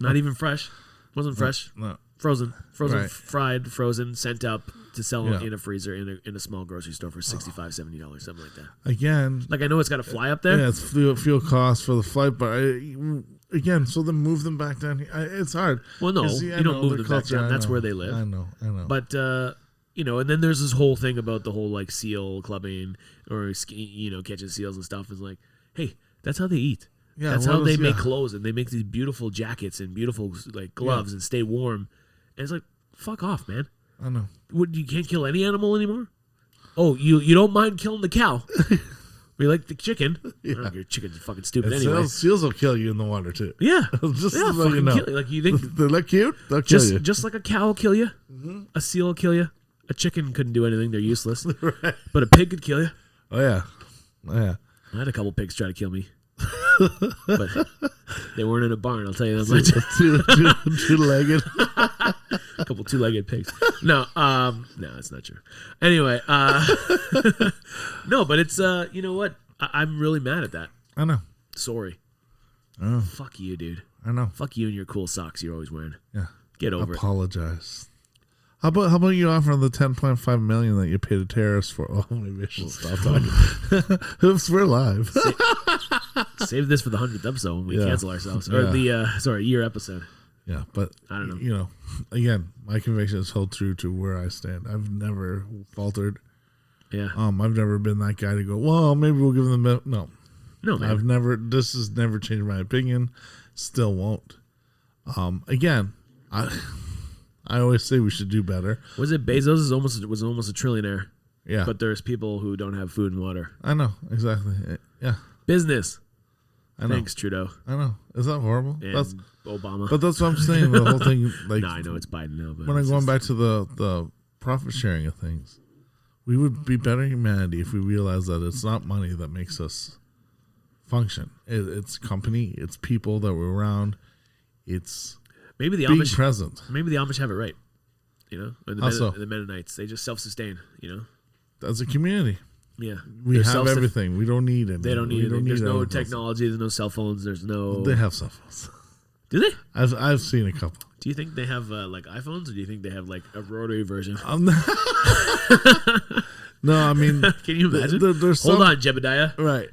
Speaker 3: Not even fresh. Wasn't fresh.
Speaker 2: No.
Speaker 3: Frozen,
Speaker 2: right.
Speaker 3: Fried, frozen, sent up to sell in a freezer in a small grocery store for $65, $70, something like that.
Speaker 2: Again,
Speaker 3: like I know it's got to fly up there.
Speaker 2: Yeah, it's fuel costs for the flight, but again, so then move them back down here. It's hard.
Speaker 3: Well, no, you don't move them back down. That's where they live.
Speaker 2: I know.
Speaker 3: But and then there's this whole thing about the whole like seal clubbing or catching seals and stuff. Is like, hey, that's how they eat. Yeah, that's how they make clothes, and they make these beautiful jackets and beautiful like gloves and stay warm. And it's like, fuck off, man.
Speaker 2: I know.
Speaker 3: You can't kill any animal anymore? Oh, you don't mind killing the cow? We like the chicken.
Speaker 2: Yeah.
Speaker 3: I don't care, chicken's fucking stupid anyway.
Speaker 2: Seals will kill you in the water too.
Speaker 3: Yeah.
Speaker 2: Just
Speaker 3: fucking kill you. Like you think
Speaker 2: they look cute? They'll kill you.
Speaker 3: Just like a cow will kill you. Mm-hmm. A seal will kill you. A chicken couldn't do anything. They're useless. Right. But a pig could kill you.
Speaker 2: Oh yeah.
Speaker 3: I had a couple pigs try to kill me. But they weren't in a barn, I'll tell you that much.
Speaker 2: Two-legged.
Speaker 3: A couple two-legged pigs. No, that's not true. Anyway, no, but it's you know what? I'm really mad at that.
Speaker 2: I know.
Speaker 3: Sorry.
Speaker 2: Oh.
Speaker 3: Fuck you, dude.
Speaker 2: I know.
Speaker 3: Fuck you and your cool socks you're always wearing.
Speaker 2: Yeah.
Speaker 3: Get over
Speaker 2: Apologize. How about you offer the $10.5 million that you paid a terrorist for? Oh, maybe I should stop talking. Oops, we're live.
Speaker 3: Save this for the 100th episode when we cancel ourselves, or the year episode.
Speaker 2: Yeah, but
Speaker 3: I don't know.
Speaker 2: Again, my convictions hold true to where I stand. I've never faltered.
Speaker 3: Yeah.
Speaker 2: I've never been that guy to go, well, maybe we'll give them no.
Speaker 3: No, man.
Speaker 2: This has never changed my opinion. Still won't. Again, I always say we should do better.
Speaker 3: Was it Bezos was almost a trillionaire?
Speaker 2: Yeah.
Speaker 3: But there's people who don't have food and water.
Speaker 2: I know, exactly. Yeah.
Speaker 3: Business.
Speaker 2: I know.
Speaker 3: Thanks, Trudeau.
Speaker 2: I know. Is that horrible?
Speaker 3: And
Speaker 2: That's
Speaker 3: Obama.
Speaker 2: But that's what I'm saying. The whole thing, like,
Speaker 3: no, I know it's Biden now. But
Speaker 2: when I'm going back to the profit sharing of things, we would be better humanity if we realized that it's not money that makes us function. It's company. It's people that we're around. It's
Speaker 3: maybe the
Speaker 2: being
Speaker 3: Amish
Speaker 2: present.
Speaker 3: Maybe the Amish have it right. And the Mennonites, they just self-sustain.
Speaker 2: As a community.
Speaker 3: Yeah,
Speaker 2: we have everything. We don't need it.
Speaker 3: They don't need it. There's no technology. There's no cell phones. There's no.
Speaker 2: They have cell phones.
Speaker 3: Do they?
Speaker 2: I've seen a couple.
Speaker 3: Do you think they have like iPhones, or do you think they have like a rotary version?
Speaker 2: No, I mean,
Speaker 3: can you imagine?
Speaker 2: There's
Speaker 3: Hold on, Jebediah.
Speaker 2: Right.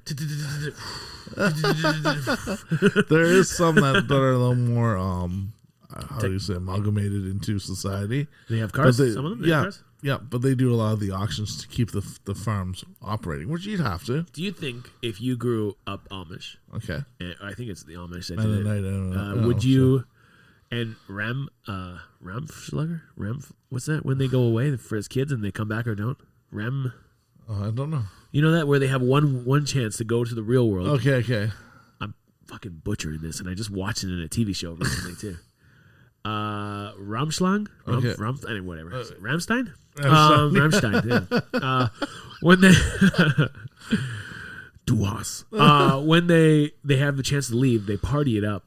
Speaker 2: There is some that are a little more how do you say, amalgamated into society.
Speaker 3: They have cars. Some of them. They have cars?
Speaker 2: Yeah, but they do a lot of the auctions to keep the farms operating, which you'd have to.
Speaker 3: Do you think if you grew up Amish,
Speaker 2: okay,
Speaker 3: and I think it's the Amish that
Speaker 2: did
Speaker 3: it,
Speaker 2: I don't know.
Speaker 3: Would you and Ramschlager? What's that? When they go away for his kids and they come back or don't? Oh,
Speaker 2: I don't know.
Speaker 3: You know that where they have one chance to go to the real world.
Speaker 2: Okay.
Speaker 3: I'm fucking butchering this, and I just watched it in a TV show recently too. Ramschlang?
Speaker 2: Okay.
Speaker 3: Anyway, whatever. Ramstein? Ramstein, yeah. When they when they have the chance to leave, they party it up,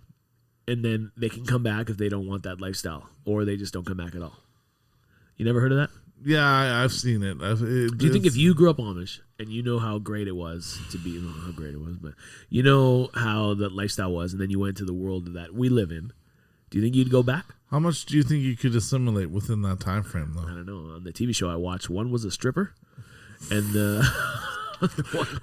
Speaker 3: and then they can come back if they don't want that lifestyle, or they just don't come back at all. You never heard of that?
Speaker 2: Yeah, I've seen it.
Speaker 3: Do you think if you grew up Amish and you know how great it was to be, not how great it was, but you know how the lifestyle was, and then you went to the world that we live in, do you think you'd go back?
Speaker 2: How much do you think you could assimilate within that time frame, though?
Speaker 3: I don't know. On the TV show I watched, one was a stripper, and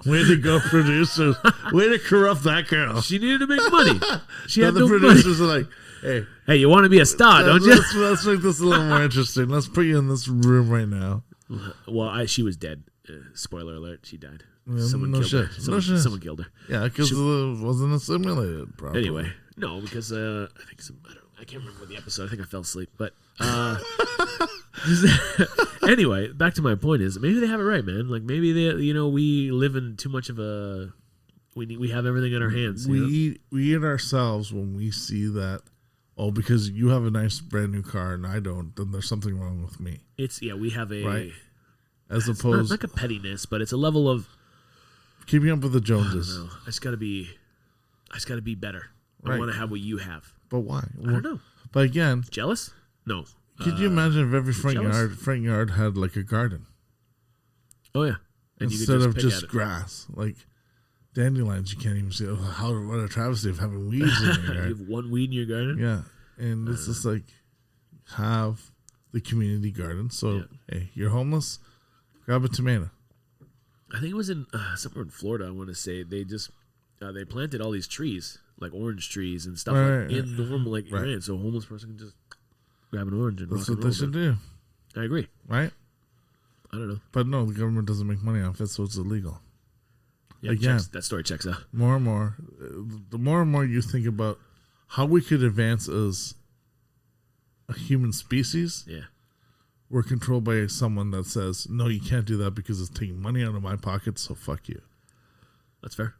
Speaker 2: way to go, producers! Way to corrupt that girl.
Speaker 3: She needed to make money. She had
Speaker 2: the
Speaker 3: no
Speaker 2: producers
Speaker 3: money.
Speaker 2: are like,
Speaker 3: hey, you want to be a star, don't you?
Speaker 2: Let's make this a little more interesting. Let's put you in this room right now.
Speaker 3: Well, she was dead. Spoiler alert: she died.
Speaker 2: Yeah,
Speaker 3: Someone killed her. Someone killed her.
Speaker 2: Yeah, because it wasn't assimilated properly.
Speaker 3: Anyway, no, because I think I can't remember the episode. I think I fell asleep. But anyway, back to my point is maybe they have it right, man. Like maybe we live in too much of a we have everything in our hands.
Speaker 2: We eat ourselves when we see that. Oh, because you have a nice brand new car and I don't, then there's something wrong with me.
Speaker 3: We have a
Speaker 2: right. As opposed,
Speaker 3: not like a pettiness, but it's a level of
Speaker 2: keeping up with the Joneses.
Speaker 3: I just gotta be better.
Speaker 2: Right.
Speaker 3: I want to have what you have.
Speaker 2: But why?
Speaker 3: I don't know.
Speaker 2: But again,
Speaker 3: jealous? No.
Speaker 2: Could you imagine if every front yard had like a garden?
Speaker 3: Oh yeah. And
Speaker 2: instead of just grass, like dandelions, you can't even see. What a travesty of having weeds in your garden.
Speaker 3: You have one weed in your garden?
Speaker 2: Yeah, and it's just like have the community garden. So hey, you're homeless, grab a tomato.
Speaker 3: I think it was in somewhere in Florida. I want to say they just they planted all these trees, like orange trees and stuff, in normal area. So a homeless person can just grab an orange and
Speaker 2: that's what they should do.
Speaker 3: I agree.
Speaker 2: Right?
Speaker 3: I don't know,
Speaker 2: but no, the government doesn't make money off it, so it's illegal.
Speaker 3: Yeah, again, that story checks out.
Speaker 2: More and more, the more and more you think about how we could advance as a human species, we're controlled by someone that says, no, you can't do that because it's taking money out of my pocket, so fuck you.
Speaker 3: That's fair.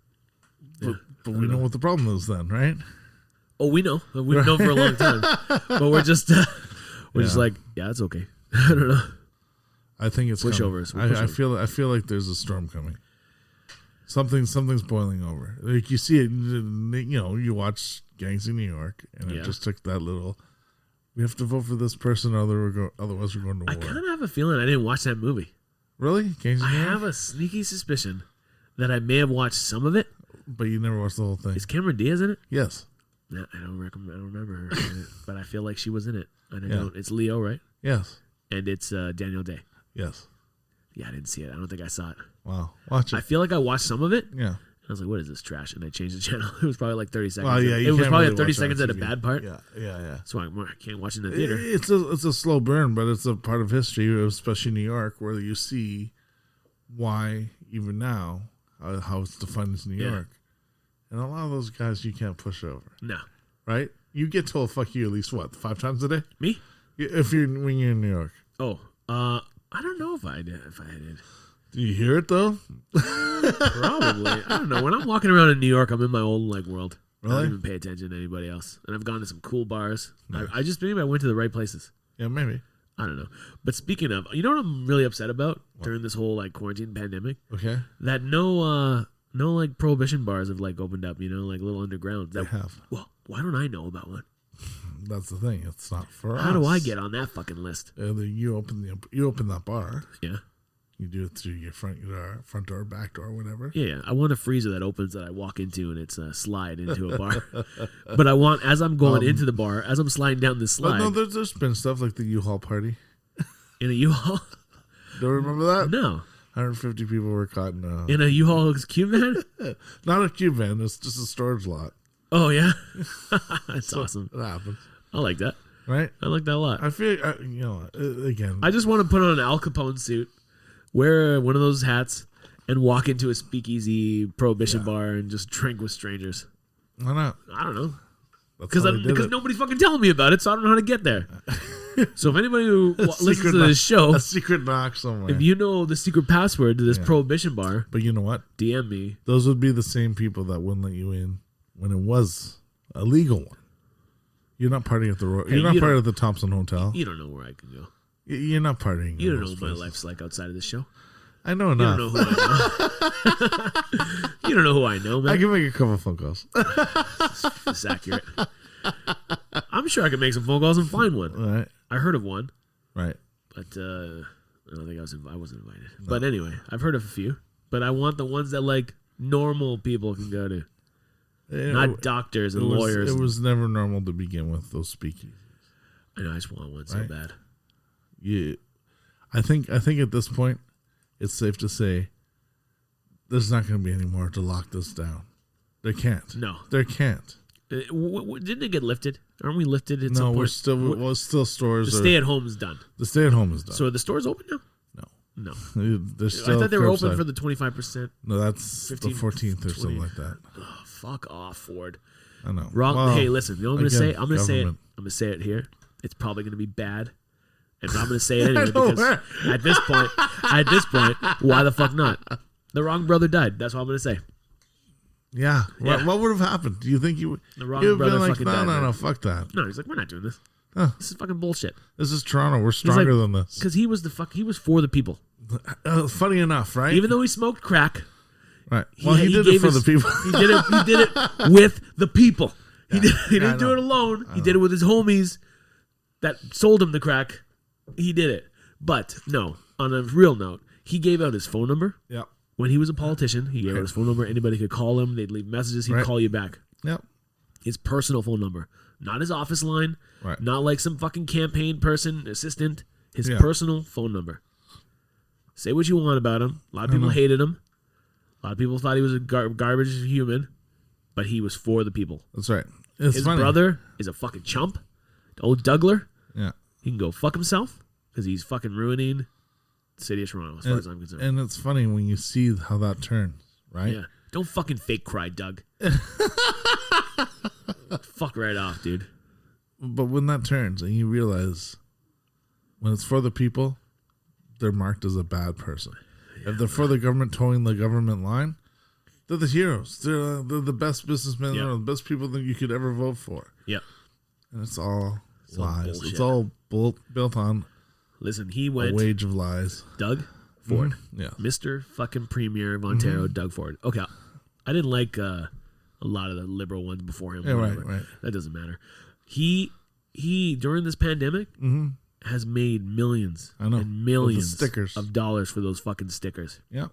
Speaker 2: But we know what the problem is then, right?
Speaker 3: Oh, we know. We've known for a long time. But we're just just like, yeah, it's okay. I don't know.
Speaker 2: I think it's
Speaker 3: pushovers.
Speaker 2: I feel like there's a storm coming. Something's boiling over. Like you see it, you watch Gangster New York, and it just took that little. We have to vote for this person, otherwise we're going to war.
Speaker 3: I kind of have a feeling I didn't watch that movie.
Speaker 2: Really? Gangster New York?
Speaker 3: I have a sneaky suspicion that I may have watched some of it,
Speaker 2: but you never watched the whole thing.
Speaker 3: Is Cameron Diaz in it?
Speaker 2: Yes.
Speaker 3: No, I don't remember her in it, but I feel like she was in it. And I don't. It's Leo, right?
Speaker 2: Yes.
Speaker 3: And it's Daniel Day.
Speaker 2: Yes.
Speaker 3: Yeah, I didn't see it. I don't think I saw it.
Speaker 2: Wow. Watch it.
Speaker 3: I feel like I watched some of it.
Speaker 2: Yeah.
Speaker 3: I was like, what is this trash? And I changed the channel. It was probably like 30 seconds.
Speaker 2: Well, yeah,
Speaker 3: It was probably
Speaker 2: really
Speaker 3: 30 seconds at a bad part.
Speaker 2: Yeah.
Speaker 3: So I can't watch it in the theater.
Speaker 2: It's a slow burn, but it's a part of history, especially New York, where you see why even now how it's defined as New York, and a lot of those guys you can't push over.
Speaker 3: No,
Speaker 2: right? You get told "fuck you" at least 5 times a day.
Speaker 3: Me?
Speaker 2: When you're in New York.
Speaker 3: Oh, I don't know if I did.
Speaker 2: Do you hear it though?
Speaker 3: Probably. I don't know. When I'm walking around in New York, I'm in my own world.
Speaker 2: Really?
Speaker 3: I don't even pay attention to anybody else. And I've gone to some cool bars.
Speaker 2: Nice.
Speaker 3: Maybe I went to the right places.
Speaker 2: Yeah, maybe.
Speaker 3: I don't know. But speaking of, you know what I'm really upset about during this whole quarantine pandemic?
Speaker 2: Okay.
Speaker 3: That no prohibition bars have opened up. Little underground.
Speaker 2: They have.
Speaker 3: Well, why don't I know about one?
Speaker 2: That's the thing. It's not for us.
Speaker 3: How do I get on that fucking list?
Speaker 2: You open that bar.
Speaker 3: Yeah.
Speaker 2: You do it through your front door, back door, whatever.
Speaker 3: Yeah. I want a freezer that opens that I walk into and it's a slide into a bar. But I want, as I'm going into the bar, as I'm sliding down this slide.
Speaker 2: No, there's been stuff like the U-Haul party.
Speaker 3: In a U-Haul?
Speaker 2: Don't remember that?
Speaker 3: No.
Speaker 2: 150 people were caught
Speaker 3: in a U-Haul cube van?
Speaker 2: Not a cube van. It's just a storage lot.
Speaker 3: Oh, yeah? That's awesome.
Speaker 2: It happens.
Speaker 3: I like that.
Speaker 2: Right?
Speaker 3: I like that a lot.
Speaker 2: I feel, again.
Speaker 3: I just want to put on an Al Capone suit, wear one of those hats, and walk into a speakeasy prohibition bar and just drink with strangers.
Speaker 2: Why not?
Speaker 3: I don't know.
Speaker 2: Because
Speaker 3: nobody's fucking telling me about it, so I don't know how to get there. So if anybody who listens to this show,
Speaker 2: a secret knock somewhere,
Speaker 3: if you know the secret password to this prohibition bar,
Speaker 2: but you know what?
Speaker 3: DM me.
Speaker 2: Those would be the same people that wouldn't let you in when it was a legal one. You're not partying at the you're not partying at the Thompson Hotel.
Speaker 3: You don't know where I can go.
Speaker 2: You're not partying.
Speaker 3: You don't know what my life's like outside of this show.
Speaker 2: I know enough.
Speaker 3: You don't know who I know. You don't know who I know, man.
Speaker 2: I can make a couple phone calls.
Speaker 3: It's accurate. I'm sure I can make some phone calls and find one.
Speaker 2: Right.
Speaker 3: I heard of one.
Speaker 2: Right.
Speaker 3: But I don't think I wasn't invited. No. But anyway, I've heard of a few. But I want the ones that normal people can go to. Not doctors and lawyers.
Speaker 2: It was never normal to begin with, those speakeasies.
Speaker 3: I know, I just want one so bad.
Speaker 2: Yeah. I think at this point, it's safe to say there's not going to be any more to lock this down. They can't.
Speaker 3: No.
Speaker 2: They can't.
Speaker 3: Didn't it get lifted? Aren't we lifted at some point?
Speaker 2: We're still stores.
Speaker 3: The stay-at-home is done.
Speaker 2: The stay-at-home is done.
Speaker 3: So are the stores open now? No.
Speaker 2: They're still
Speaker 3: I thought they were open for the 25%.
Speaker 2: No, that's 15, the 14th or 20. Something like that.
Speaker 3: Oh, fuck off, Ford.
Speaker 2: I know.
Speaker 3: Wrong.
Speaker 2: Well,
Speaker 3: hey, listen. You know what I'm going to say? I'm going to say it.
Speaker 2: Government.
Speaker 3: I'm going to say it here. It's probably going to be bad. And I'm going to say it anyway because at this point, why the fuck not? The wrong brother died. That's what I'm going to say.
Speaker 2: Yeah. What would have happened? Do you think you would?
Speaker 3: The wrong brother fucking died.
Speaker 2: No, fuck that.
Speaker 3: No, he's like, we're not doing this. This is fucking bullshit.
Speaker 2: This is Toronto. We're stronger than this.
Speaker 3: Because he was for the people.
Speaker 2: Funny enough, right?
Speaker 3: Even though he smoked crack.
Speaker 2: Right. Well, he did it for the people.
Speaker 3: He did it with the people. He didn't do it alone. He did it with his homies that sold him the crack. He did it. But no, on a real note, he gave out his phone number.
Speaker 2: Yep.
Speaker 3: When he was a politician, he gave out his phone number. Anybody could call him. They'd leave messages. He'd call you back.
Speaker 2: Yep.
Speaker 3: His personal phone number. Not his office line.
Speaker 2: Right.
Speaker 3: Not like some fucking campaign person, assistant. His personal phone number. Say what you want about him. A lot of people hated him. A lot of people thought he was a garbage human. But he was for the people.
Speaker 2: That's right.
Speaker 3: His brother is a fucking chump. Old Dougler.
Speaker 2: Yeah.
Speaker 3: He can go fuck himself because he's fucking ruining the city of Toronto as far as I'm concerned.
Speaker 2: And it's funny when you see how that turns, right?
Speaker 3: Yeah. Don't fucking fake cry, Doug. Fuck right off, dude.
Speaker 2: But when that turns and you realize when it's for the people, they're marked as a bad person. If they're for the government towing the government line, they're the heroes. They're the best businessmen, the best people that you could ever vote for.
Speaker 3: Yep.
Speaker 2: And it's all lies.
Speaker 3: Bullshit.
Speaker 2: It's all built on
Speaker 3: he went
Speaker 2: a wage of lies.
Speaker 3: Doug Ford.
Speaker 2: Mm-hmm. Yeah.
Speaker 3: Mr. fucking Premier of Ontario, Doug Ford. Okay. I didn't like a lot of the liberal ones before him.
Speaker 2: Yeah, right.
Speaker 3: That doesn't matter. He during this pandemic has made millions and millions of dollars for those fucking stickers.
Speaker 2: Yeah.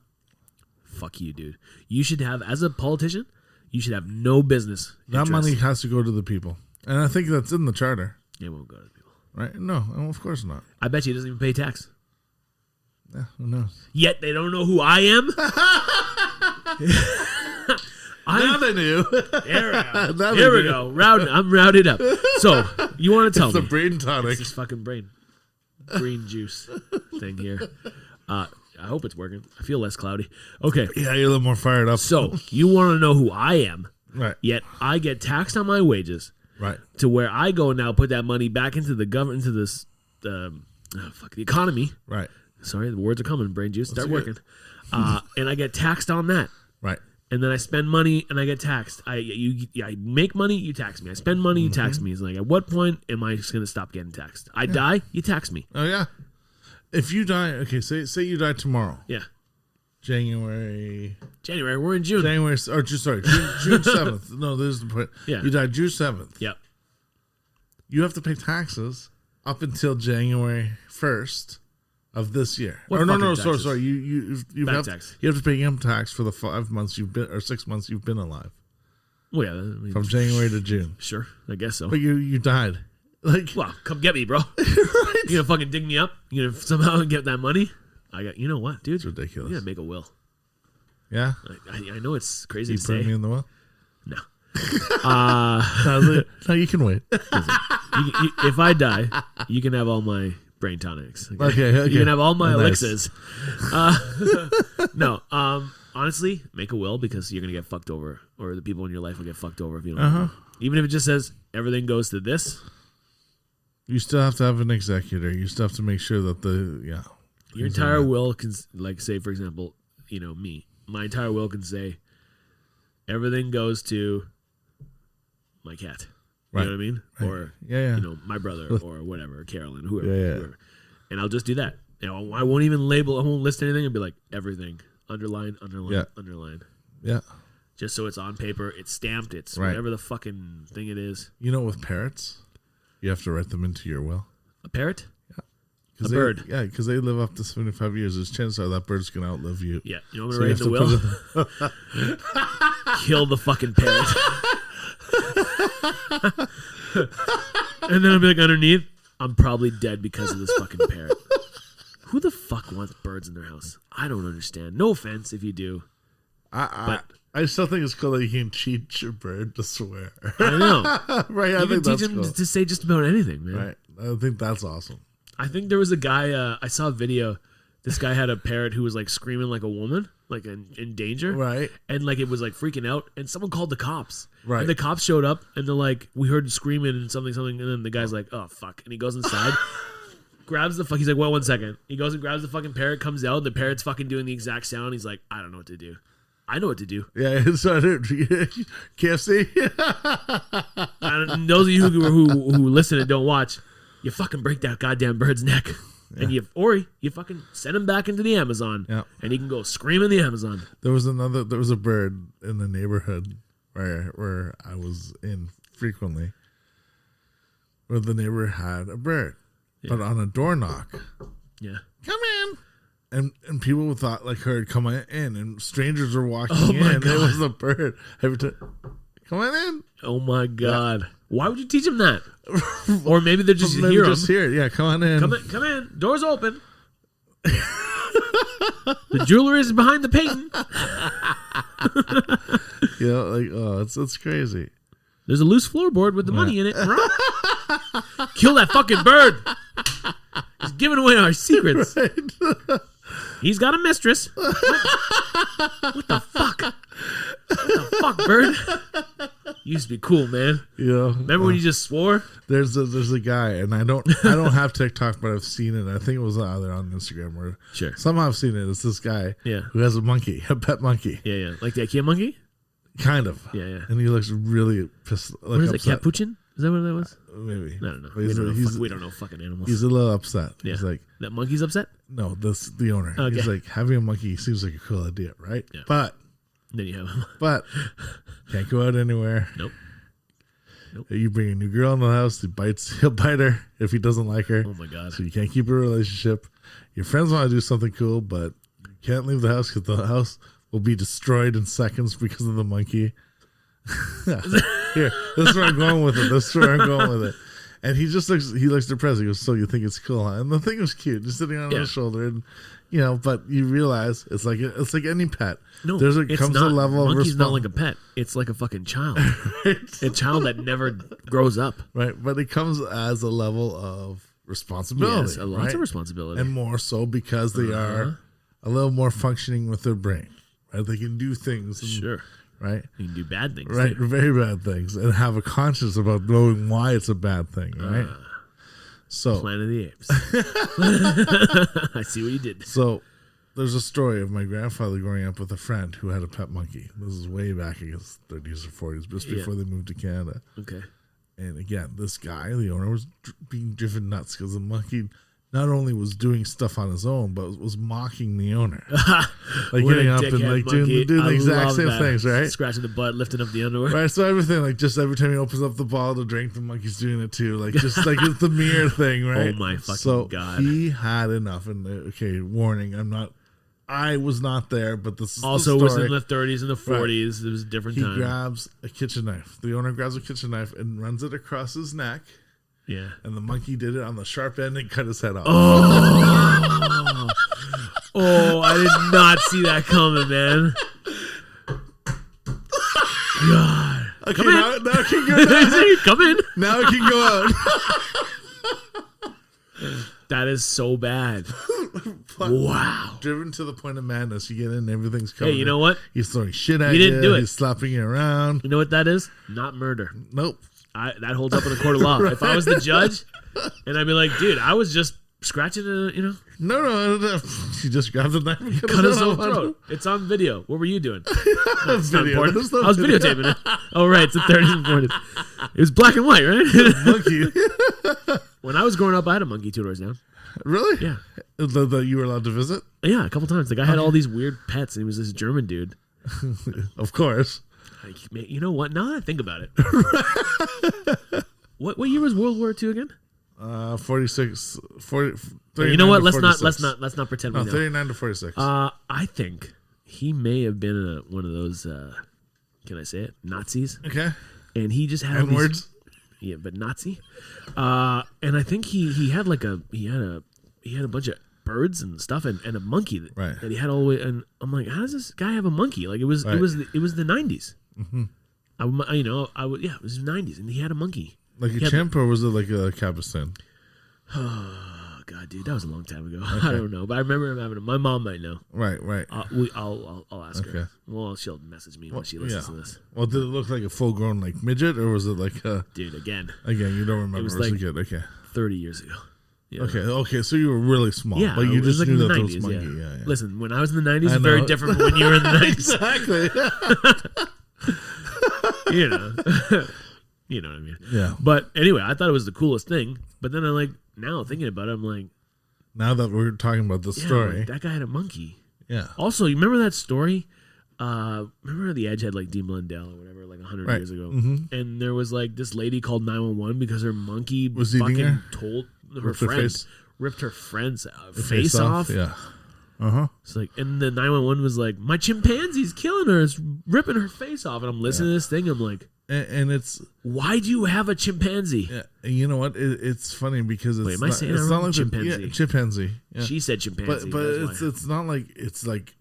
Speaker 3: Fuck you, dude. You should have, as a politician, you should have no business
Speaker 2: That money has to go to the people. And I think that's in the charter.
Speaker 3: It won't go to the people.
Speaker 2: Right? No, of course not.
Speaker 3: I bet you he doesn't even pay tax.
Speaker 2: Yeah, who knows?
Speaker 3: Yet they don't know who I am.
Speaker 2: Now they knew.
Speaker 3: Here we go. I'm rounded up. So you want to tell me?
Speaker 2: It's the brain tonic.
Speaker 3: It's this fucking green juice thing here. I hope it's working. I feel less cloudy. Okay.
Speaker 2: Yeah, you're a little more fired up.
Speaker 3: So you want to know who I am?
Speaker 2: Right.
Speaker 3: Yet I get taxed on my wages.
Speaker 2: Right.
Speaker 3: To where I go now, put that money back into the government, into this, the economy.
Speaker 2: Right.
Speaker 3: Sorry, the words are coming. Brain juice, start working. And I get taxed on that.
Speaker 2: Right.
Speaker 3: And then I spend money and I get taxed. I make money, you tax me. I spend money, you tax me. It's like, at what point am I just gonna stop getting taxed? I die, you tax me.
Speaker 2: Oh yeah. If you die, okay, say you die tomorrow.
Speaker 3: Yeah.
Speaker 2: January.
Speaker 3: We're in June.
Speaker 2: June 7th. No, this is the point.
Speaker 3: Yeah.
Speaker 2: You die June 7th.
Speaker 3: Yep.
Speaker 2: You have to pay taxes up until January 1st of this year.
Speaker 3: What taxes?
Speaker 2: Sorry. You have to pay income tax for the 5 months you've been, or 6 months you've been alive.
Speaker 3: Well, yeah. I mean,
Speaker 2: from January to June.
Speaker 3: Sure, I guess so.
Speaker 2: But you died. Like,
Speaker 3: well, come get me, bro.
Speaker 2: Right?
Speaker 3: You gonna fucking dig me up? You gonna somehow get that money? You know what, dude?
Speaker 2: It's ridiculous.
Speaker 3: You gotta make a will.
Speaker 2: Yeah?
Speaker 3: I know it's crazy to
Speaker 2: say. You put me in the will?
Speaker 3: No.
Speaker 2: No, you can wait.
Speaker 3: Listen, if I die, you can have all my brain tonics.
Speaker 2: Okay.
Speaker 3: You can have all my elixirs. No, honestly, make a will because you're gonna get fucked over, or the people in your life will get fucked over if you don't. Even if it just says everything goes to this.
Speaker 2: You still have to have an executor. You still have to make sure that
Speaker 3: your entire will can, like, say, for example, me. My entire will can say everything goes to my cat. You know what I mean? Right. Or my brother or whatever, Carolyn, whoever. And I'll just do that. I won't even label. I won't list anything. I'll be like everything underline.
Speaker 2: Yeah.
Speaker 3: Just so it's on paper. It's stamped. It's whatever the fucking thing it is.
Speaker 2: With parrots, you have to write them into your will.
Speaker 3: A parrot?
Speaker 2: A bird. Yeah, because they live up to 75 years. There's chances are that bird's going to outlive you.
Speaker 3: Yeah. You know what I'm going to write in the will? Kill the fucking parrot. And then I'll be like, underneath, I'm probably dead because of this fucking parrot. Who the fuck wants birds in their house? I don't understand. No offense if you do.
Speaker 2: I still think it's cool that you can teach your bird to swear.
Speaker 3: I know.
Speaker 2: Right.
Speaker 3: You can teach him to say just about anything, man.
Speaker 2: Right. I think that's awesome.
Speaker 3: I think there was a guy, I saw a video. This guy had a parrot who was like screaming like a woman, like in danger.
Speaker 2: Right.
Speaker 3: And like it was like freaking out. And someone called the cops.
Speaker 2: Right.
Speaker 3: And the cops showed up and they're like, we heard screaming and something. And then the guy's like, oh, fuck. And he goes inside, grabs the fuck. He's like, well, 1 second. He goes and grabs the fucking parrot, comes out. The parrot's fucking doing the exact sound. He's like, I don't know what to do. I know what to do.
Speaker 2: Yeah, so KFC.
Speaker 3: And those of you who listen and don't watch, you fucking break that goddamn bird's neck. Yeah. And you fucking send him back into the Amazon, and he can go scream in the Amazon.
Speaker 2: There was a bird in the neighborhood where I was in frequently, where the neighbor had a bird, but on a door knock, come in, and people thought like heard come in, and strangers were walking in. God. It was a bird. Every time, come on in.
Speaker 3: Oh my God. Yeah. Why would you teach them that? Or maybe they're just hear them.
Speaker 2: Just hear it. Yeah, come on in.
Speaker 3: Come in. Door's open. The jeweler is behind the painting.
Speaker 2: It's crazy.
Speaker 3: There's a loose floorboard with the money in it. Kill that fucking bird. He's giving away our secrets. Right. He's got a mistress. What the fuck? What the fuck, bird? You used to be cool, man. Remember when you just swore?
Speaker 2: There's a guy, and I don't have TikTok, but I've seen it. I think it was either on Instagram or somehow I've seen it. It's this guy who has a pet monkey.
Speaker 3: Yeah. Like the IKEA monkey?
Speaker 2: Kind of.
Speaker 3: Yeah.
Speaker 2: And he looks really pissed.
Speaker 3: What is it, Capuchin? Is that what that was?
Speaker 2: Maybe.
Speaker 3: I don't know. We don't know fucking animals.
Speaker 2: He's a little upset.
Speaker 3: Yeah.
Speaker 2: He's like,
Speaker 3: that monkey's upset?
Speaker 2: No, the owner. Okay. He's like, having a monkey seems like a cool idea, right?
Speaker 3: Yeah.
Speaker 2: But
Speaker 3: then you have him.
Speaker 2: But can't go out anywhere.
Speaker 3: Nope.
Speaker 2: You bring a new girl in the house, he'll bite her if he doesn't like her.
Speaker 3: Oh my God.
Speaker 2: So you can't keep a relationship. Your friends want to do something cool, but you can't leave the house because the house will be destroyed in seconds because of the monkey. Here, this is where I'm going with it. And he looks depressed. He goes, so you think it's cool, huh? And the thing was cute, just sitting on his shoulder, and but you realize it's like any pet.
Speaker 3: No,
Speaker 2: it comes
Speaker 3: not.
Speaker 2: A level of
Speaker 3: monkey's not like a pet. It's like a fucking child. A child that never grows up.
Speaker 2: Right, but it comes as a level of responsibility.
Speaker 3: Yes, lots of responsibility,
Speaker 2: and more so because they are a little more functioning with their brain. Right, they can do things.
Speaker 3: Sure.
Speaker 2: Right,
Speaker 3: you can do bad things.
Speaker 2: Right,
Speaker 3: too.
Speaker 2: very bad things, and have a conscience about knowing why it's a bad thing. Right. So
Speaker 3: Planet of the Apes. I see what you did.
Speaker 2: So there's a story of my grandfather growing up with a friend who had a pet monkey. This is way back in his 30s or 40s, just before they moved to Canada.
Speaker 3: Okay.
Speaker 2: And again, this guy, the owner, was being driven nuts because the monkey not only was doing stuff on his own, but was mocking the owner. Like getting up and like doing the exact same things, right?
Speaker 3: Scratching the butt, lifting up the underwear.
Speaker 2: Right, so everything, like just every time he opens up the bottle to drink, the monkey's doing it too. Like just like it's the mirror thing, right?
Speaker 3: Oh my fucking God.
Speaker 2: He had enough. And okay, warning, I was not there, but this is
Speaker 3: also
Speaker 2: the story.
Speaker 3: was in the 30s and the 40s. Right. It was a different time.
Speaker 2: He grabs a kitchen knife. The owner grabs a kitchen knife and runs it across his neck.
Speaker 3: Yeah. And
Speaker 2: the monkey did it on the sharp end and cut his head off.
Speaker 3: Oh, I did not see that coming, man. God.
Speaker 2: Okay, now it can go out.
Speaker 3: Come in.
Speaker 2: Now it can go out. That
Speaker 3: is so bad. Wow.
Speaker 2: Driven to the point of madness. You get in, everything's covered.
Speaker 3: Hey, you know what?
Speaker 2: He's throwing shit at you.
Speaker 3: He didn't do it.
Speaker 2: He's slapping you around.
Speaker 3: You know what that is? Not murder.
Speaker 2: Nope.
Speaker 3: That holds up in a court of law. If I was the judge, and I'd be like, dude, I was just scratching it,
Speaker 2: No. She just grabbed the knife and
Speaker 3: cut his own throat. It's on video. What were you doing? That's not
Speaker 2: video.
Speaker 3: important. I was videotaping it. Oh, right. It's the 30s and 40s. It was black and white, right?
Speaker 2: Monkey.
Speaker 3: When I was growing up, I had a monkey 2 doors down.
Speaker 2: Really?
Speaker 3: Yeah.
Speaker 2: That you were allowed to visit?
Speaker 3: Yeah, a couple times. The guy had all these weird pets, and he was this German dude.
Speaker 2: Of course.
Speaker 3: Like, you know what? Now that I think about it. What year was World War II again?
Speaker 2: 46, 40.
Speaker 3: You know what? Let's not pretend we know.
Speaker 2: 39 to 46.
Speaker 3: I think he may have been one of those. Can I say it? Nazis.
Speaker 2: Okay.
Speaker 3: And he just had
Speaker 2: N-words.
Speaker 3: Yeah, but Nazi. And I think he had a bunch of birds and stuff and a monkey that he had all the way. And I'm like, how does this guy have a monkey? Like it was the 90s.
Speaker 2: Mm-hmm.
Speaker 3: It was the 90s, and he had a monkey.
Speaker 2: Like a chimp, or was it like a Cabastan?
Speaker 3: Oh God, dude, that was a long time ago. Okay. I don't know, but I remember him having. My mom might know.
Speaker 2: Right.
Speaker 3: I'll ask her. Well, she'll message me when she listens to this.
Speaker 2: Well, did it look like a full-grown like midget, or was it like a?
Speaker 3: Dude, again, you
Speaker 2: don't remember.
Speaker 3: It was
Speaker 2: like
Speaker 3: a kid.
Speaker 2: Okay,
Speaker 3: 30 years ago.
Speaker 2: Yeah. Okay, so you were really small.
Speaker 3: Yeah,
Speaker 2: but you just
Speaker 3: like
Speaker 2: knew that
Speaker 3: 90s,
Speaker 2: there was monkey. Yeah.
Speaker 3: Listen, when I was in the 90s, it was very different from when you were in the 90s.
Speaker 2: Exactly.
Speaker 3: You know what I mean?
Speaker 2: Yeah.
Speaker 3: But anyway, I thought it was the coolest thing. But then now thinking about it, I'm like,
Speaker 2: now that we're talking about the story,
Speaker 3: like, that guy had a monkey.
Speaker 2: Yeah.
Speaker 3: Also, you remember that story? Remember The Edge had like Dean Blundell or whatever, like 100 years ago, and there was like this lady called 911 because her monkey
Speaker 2: was
Speaker 3: fucking told her friend ripped her friend's face off.
Speaker 2: Yeah.
Speaker 3: It's like, and the 911 was like, my chimpanzee's killing her. It's ripping her face off. And I'm listening to this thing. I'm like,
Speaker 2: and it's,
Speaker 3: why do you have a chimpanzee?
Speaker 2: Yeah, and you know what? It's funny because it's
Speaker 3: am I saying it's
Speaker 2: not like
Speaker 3: chimpanzee?
Speaker 2: Chimpanzee. Yeah.
Speaker 3: She said chimpanzee,
Speaker 2: but it's not like it's like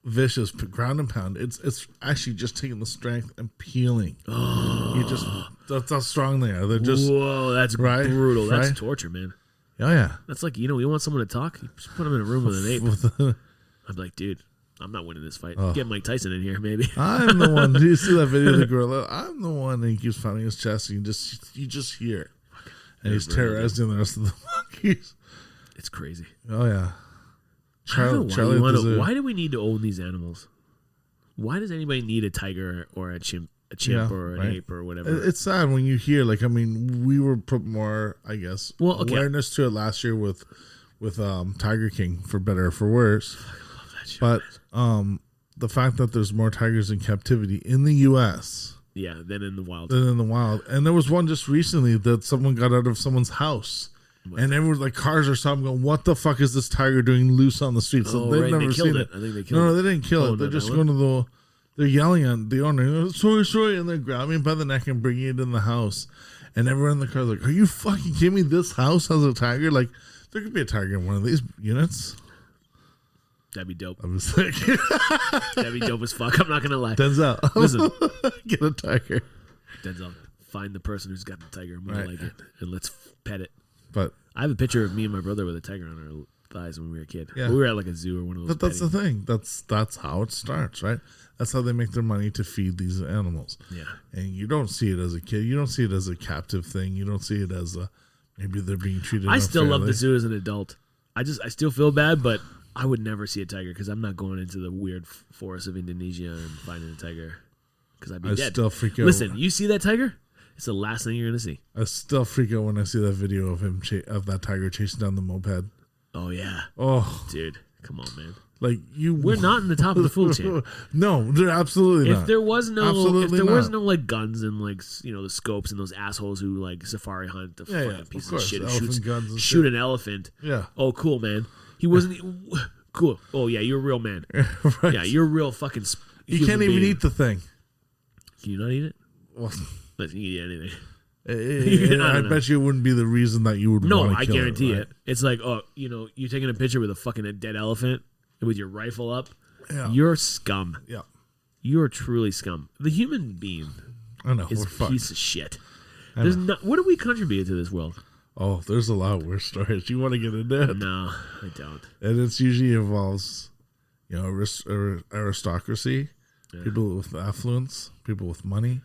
Speaker 2: vicious ground and pound. It's actually just taking the strength and peeling.
Speaker 3: Oh,
Speaker 2: that's how strong they are. They're just
Speaker 3: that's brutal. That's torture, man.
Speaker 2: Oh yeah,
Speaker 3: that's like, you want someone to talk, you just put them in a room with an ape. I'm like, dude, I'm not winning this fight. Get Mike Tyson in here, maybe.
Speaker 2: I'm the one. Do you see that video of the gorilla? I'm the one, and he keeps pounding his chest, and you just hear it, and he's terrorizing the rest of the monkeys.
Speaker 3: It's crazy.
Speaker 2: Oh yeah.
Speaker 3: Charlie, why do we need to own these animals? Why does anybody need a tiger or a chimp? Or an ape or whatever.
Speaker 2: It's sad when you hear, like, I mean, we were put more, I guess, awareness to it last year with Tiger King, for better or for worse.
Speaker 3: I love that show.
Speaker 2: But the fact that there's more tigers in captivity in the U.S.
Speaker 3: than in the wild.
Speaker 2: And there was one just recently that someone got out of someone's house. And everyone's like, cars are stopping, going, what the fuck is this tiger doing loose on the street? So they've never seen it.
Speaker 3: I think they killed it.
Speaker 2: No, they didn't kill it. They're just going to they're yelling at the owner, sorry, and they're grabbing him by the neck and bringing it in the house. And everyone in the car is like, are you fucking kidding me? This house has a tiger? Like, there could be a tiger in one of these units.
Speaker 3: That'd be dope.
Speaker 2: I'm just like,
Speaker 3: That'd be dope as fuck. I'm not going to lie.
Speaker 2: Denzel.
Speaker 3: Listen.
Speaker 2: Get a tiger.
Speaker 3: Denzel, find the person who's got the tiger. I'm going to like it. And let's pet it.
Speaker 2: But
Speaker 3: I have a picture of me and my brother with a tiger on our thighs when we were a kid.
Speaker 2: Yeah.
Speaker 3: We were at like a zoo or one of those.
Speaker 2: But that's the thing. That's how it starts, right? That's how they make their money to feed these animals.
Speaker 3: Yeah.
Speaker 2: And you don't see it as a kid. You don't see it as a captive thing. You don't see it as a maybe they're being treated.
Speaker 3: I still
Speaker 2: unfairly.
Speaker 3: love the zoo as an adult. I still feel bad, but I would never see a tiger because I'm not going into the weird forest of Indonesia and finding a tiger because I'd be dead.
Speaker 2: Still freak out.
Speaker 3: Listen, you see that tiger? It's the last thing you're gonna see.
Speaker 2: I still freak out when I see that video of him of that tiger chasing down the moped.
Speaker 3: Oh yeah.
Speaker 2: Oh,
Speaker 3: dude, come on, man.
Speaker 2: Like
Speaker 3: we're not in the top of the food chain.
Speaker 2: No, they're absolutely not.
Speaker 3: If there was no
Speaker 2: absolutely
Speaker 3: was no like guns and like the scopes and those assholes who like safari hunt the fucking piece of shit and shoot an elephant.
Speaker 2: Yeah.
Speaker 3: Oh, cool, man. He wasn't cool. Oh yeah, you're a real man.
Speaker 2: Right.
Speaker 3: Yeah, you're a real fucking.
Speaker 2: You can't even eat the thing.
Speaker 3: Can you not eat it?
Speaker 2: Well,
Speaker 3: you can eat anything.
Speaker 2: I bet you it wouldn't be the reason that you would.
Speaker 3: No,
Speaker 2: want to
Speaker 3: I
Speaker 2: kill
Speaker 3: guarantee
Speaker 2: right?
Speaker 3: it. It's like, you're taking a picture with a fucking dead elephant with your rifle up.
Speaker 2: Yeah.
Speaker 3: You're scum.
Speaker 2: Yeah.
Speaker 3: You're truly scum. The human being
Speaker 2: I know,
Speaker 3: is
Speaker 2: we're
Speaker 3: a piece
Speaker 2: fucked.
Speaker 3: of shit. What do we contribute to this world?
Speaker 2: Oh, there's a lot of worse stories. You want to get into it?
Speaker 3: No, I don't.
Speaker 2: And it's usually involves, aristocracy, people with affluence, people with money,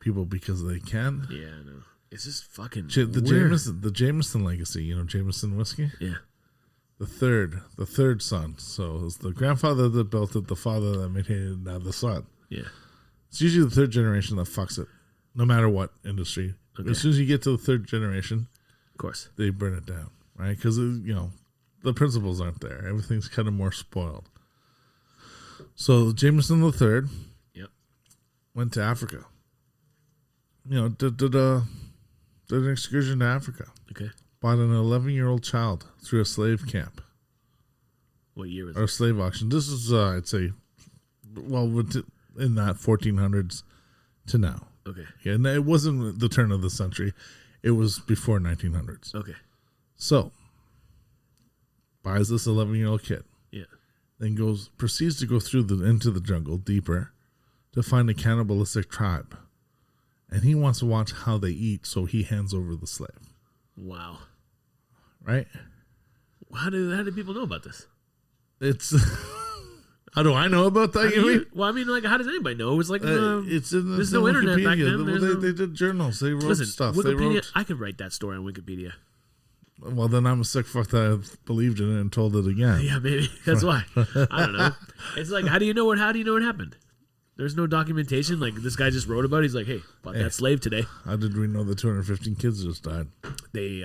Speaker 2: people because they can.
Speaker 3: Yeah, I know. It's just fucking
Speaker 2: the Jameson legacy. Jameson whiskey.
Speaker 3: Yeah.
Speaker 2: The third son. So it's the grandfather that built it, the father that maintained it, and now the son.
Speaker 3: Yeah.
Speaker 2: It's usually the third generation that fucks it, no matter what industry.
Speaker 3: Okay.
Speaker 2: As soon as you get to the third generation,
Speaker 3: of course,
Speaker 2: they burn it down, right? Because the principles aren't there. Everything's kind of more spoiled. So Jameson the third, went to Africa. Did an excursion to Africa.
Speaker 3: Okay.
Speaker 2: Bought an 11-year-old child through a slave camp.
Speaker 3: What year was
Speaker 2: or
Speaker 3: it?
Speaker 2: slave auction. This is, I'd say, in that 1400s to now.
Speaker 3: Okay.
Speaker 2: Yeah, and it wasn't the turn of the century. It was before 1900s.
Speaker 3: Okay.
Speaker 2: So, buys this 11-year-old kid.
Speaker 3: Yeah.
Speaker 2: Then proceeds to go into the jungle deeper to find a cannibalistic tribe. And he wants to watch how they eat, so he hands over the slave.
Speaker 3: Wow.
Speaker 2: Right?
Speaker 3: How do people know about this?
Speaker 2: It's... How do I know about that?
Speaker 3: Well, I mean, like, how does anybody know? It was like,
Speaker 2: it's in
Speaker 3: there's no internet back then.
Speaker 2: They did journals. They wrote stuff.
Speaker 3: Wikipedia, I could write that story on Wikipedia.
Speaker 2: Well, then I'm a sick fuck that I believed in it and told it again.
Speaker 3: Yeah, maybe. That's why. I don't know. It's like, how do you know what happened? There's no documentation. Like, this guy just wrote about it. He's like, hey, bought that slave today.
Speaker 2: How did we know the 215 kids just died?
Speaker 3: They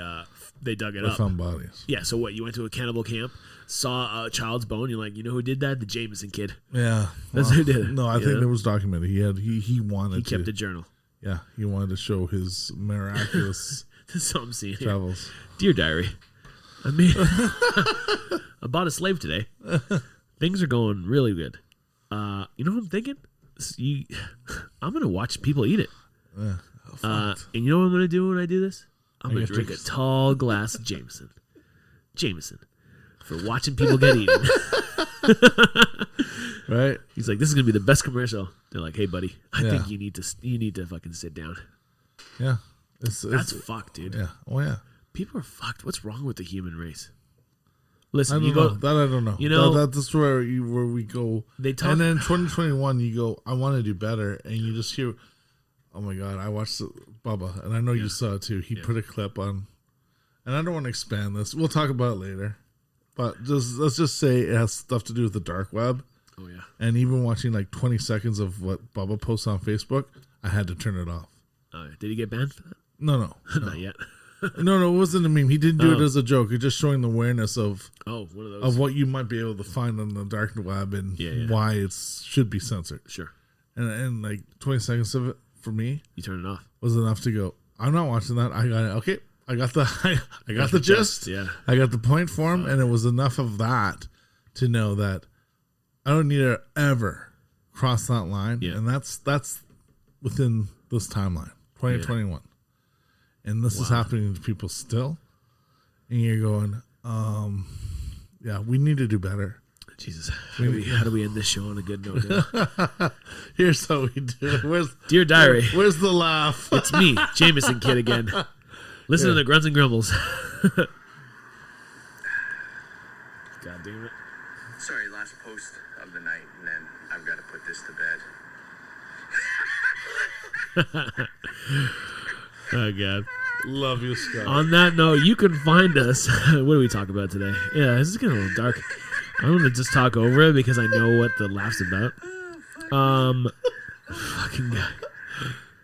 Speaker 3: dug it
Speaker 2: up. They found bodies.
Speaker 3: Yeah, so what? You went to a cannibal camp, saw a child's bone. You're like, you know who did that? The Jameson kid.
Speaker 2: Yeah.
Speaker 3: That's who did it.
Speaker 2: No, I think it was documented. He wanted
Speaker 3: He kept a journal.
Speaker 2: Yeah, he wanted to show his miraculous
Speaker 3: So I'm seeing
Speaker 2: travels.
Speaker 3: Dear diary, I bought a slave today. Things are going really good. You know what I'm thinking? I'm going to watch people eat it.
Speaker 2: Yeah.
Speaker 3: And you know what I'm going to do when I do this? I'm going to drink a tall glass of Jameson. Jameson. For watching people get eaten.
Speaker 2: Right?
Speaker 3: He's like, this is going to be the best commercial. They're like, hey, buddy, I think you need to fucking sit down.
Speaker 2: Yeah.
Speaker 3: That's fucked, dude.
Speaker 2: Yeah. Oh, yeah.
Speaker 3: People are fucked. What's wrong with the human race? Listen,
Speaker 2: I don't know.
Speaker 3: You know,
Speaker 2: that's where we go.
Speaker 3: They talk,
Speaker 2: and then 2021, you go, I want to do better, and you just hear, oh my god, I watched Bubba, and I know you saw it too. He put a clip on, and I don't want to expand this. We'll talk about it later, but let's just say it has stuff to do with the dark web.
Speaker 3: Oh yeah.
Speaker 2: And even watching like 20 seconds of what Bubba posts on Facebook, I had to turn it off.
Speaker 3: Did he get banned for that?
Speaker 2: No.
Speaker 3: Not yet.
Speaker 2: No, it wasn't a meme. He didn't do it as a joke. It's just showing the awareness of
Speaker 3: one of those
Speaker 2: of what you might be able to find on the dark web and why it should be censored.
Speaker 3: Sure.
Speaker 2: And like 20 seconds of it for me,
Speaker 3: you turn it off,
Speaker 2: was enough to go, I'm not watching that. I got it. Okay, I got the gist.
Speaker 3: Yeah,
Speaker 2: I got the point for him, and it was enough of that to know that I don't need to ever cross that line.
Speaker 3: Yeah.
Speaker 2: And that's within this timeline, 2021. and this is happening to people still. And you're going, yeah, we need to do better.
Speaker 3: Jesus, how do we end this show on a good note?
Speaker 2: Here's how we do it.
Speaker 3: Dear Diary.
Speaker 2: Where's the laugh?
Speaker 3: It's me, Jameson Kid again. Listen to the Grunts and Grumbles. God damn it.
Speaker 1: Sorry, last post of the night, and then I've got to put this to bed.
Speaker 3: Oh, God.
Speaker 2: Love you, Scott.
Speaker 3: On that note, you can find us. What do we talk about today? Yeah, this is getting a little dark. I'm going to just talk over it because I know what the laugh's about. Fucking guy.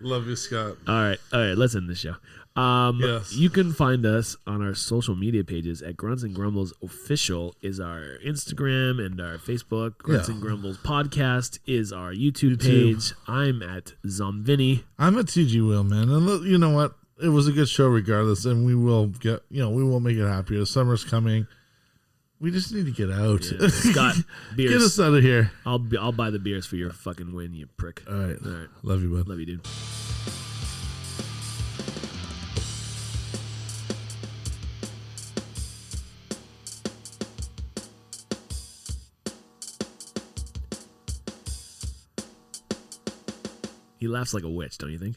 Speaker 2: Love you, Scott.
Speaker 3: All right, let's end the show.
Speaker 2: Yes.
Speaker 3: You can find us on our social media pages at Grunts and Grumbles Official is our Instagram and our Facebook. Grunts and Grumbles Podcast is our YouTube page. I'm at Zomvini.
Speaker 2: I'm at TG Wheel, man. And you know what? It was a good show regardless, and we will we will make it happier. Summer's coming. We just need to get out.
Speaker 3: Yeah. Scott, beers.
Speaker 2: Get us out of here.
Speaker 3: I'll buy the beers for your fucking win, you prick.
Speaker 2: All right. Love you, bud.
Speaker 3: Love you, dude. He laughs like a witch, don't you think?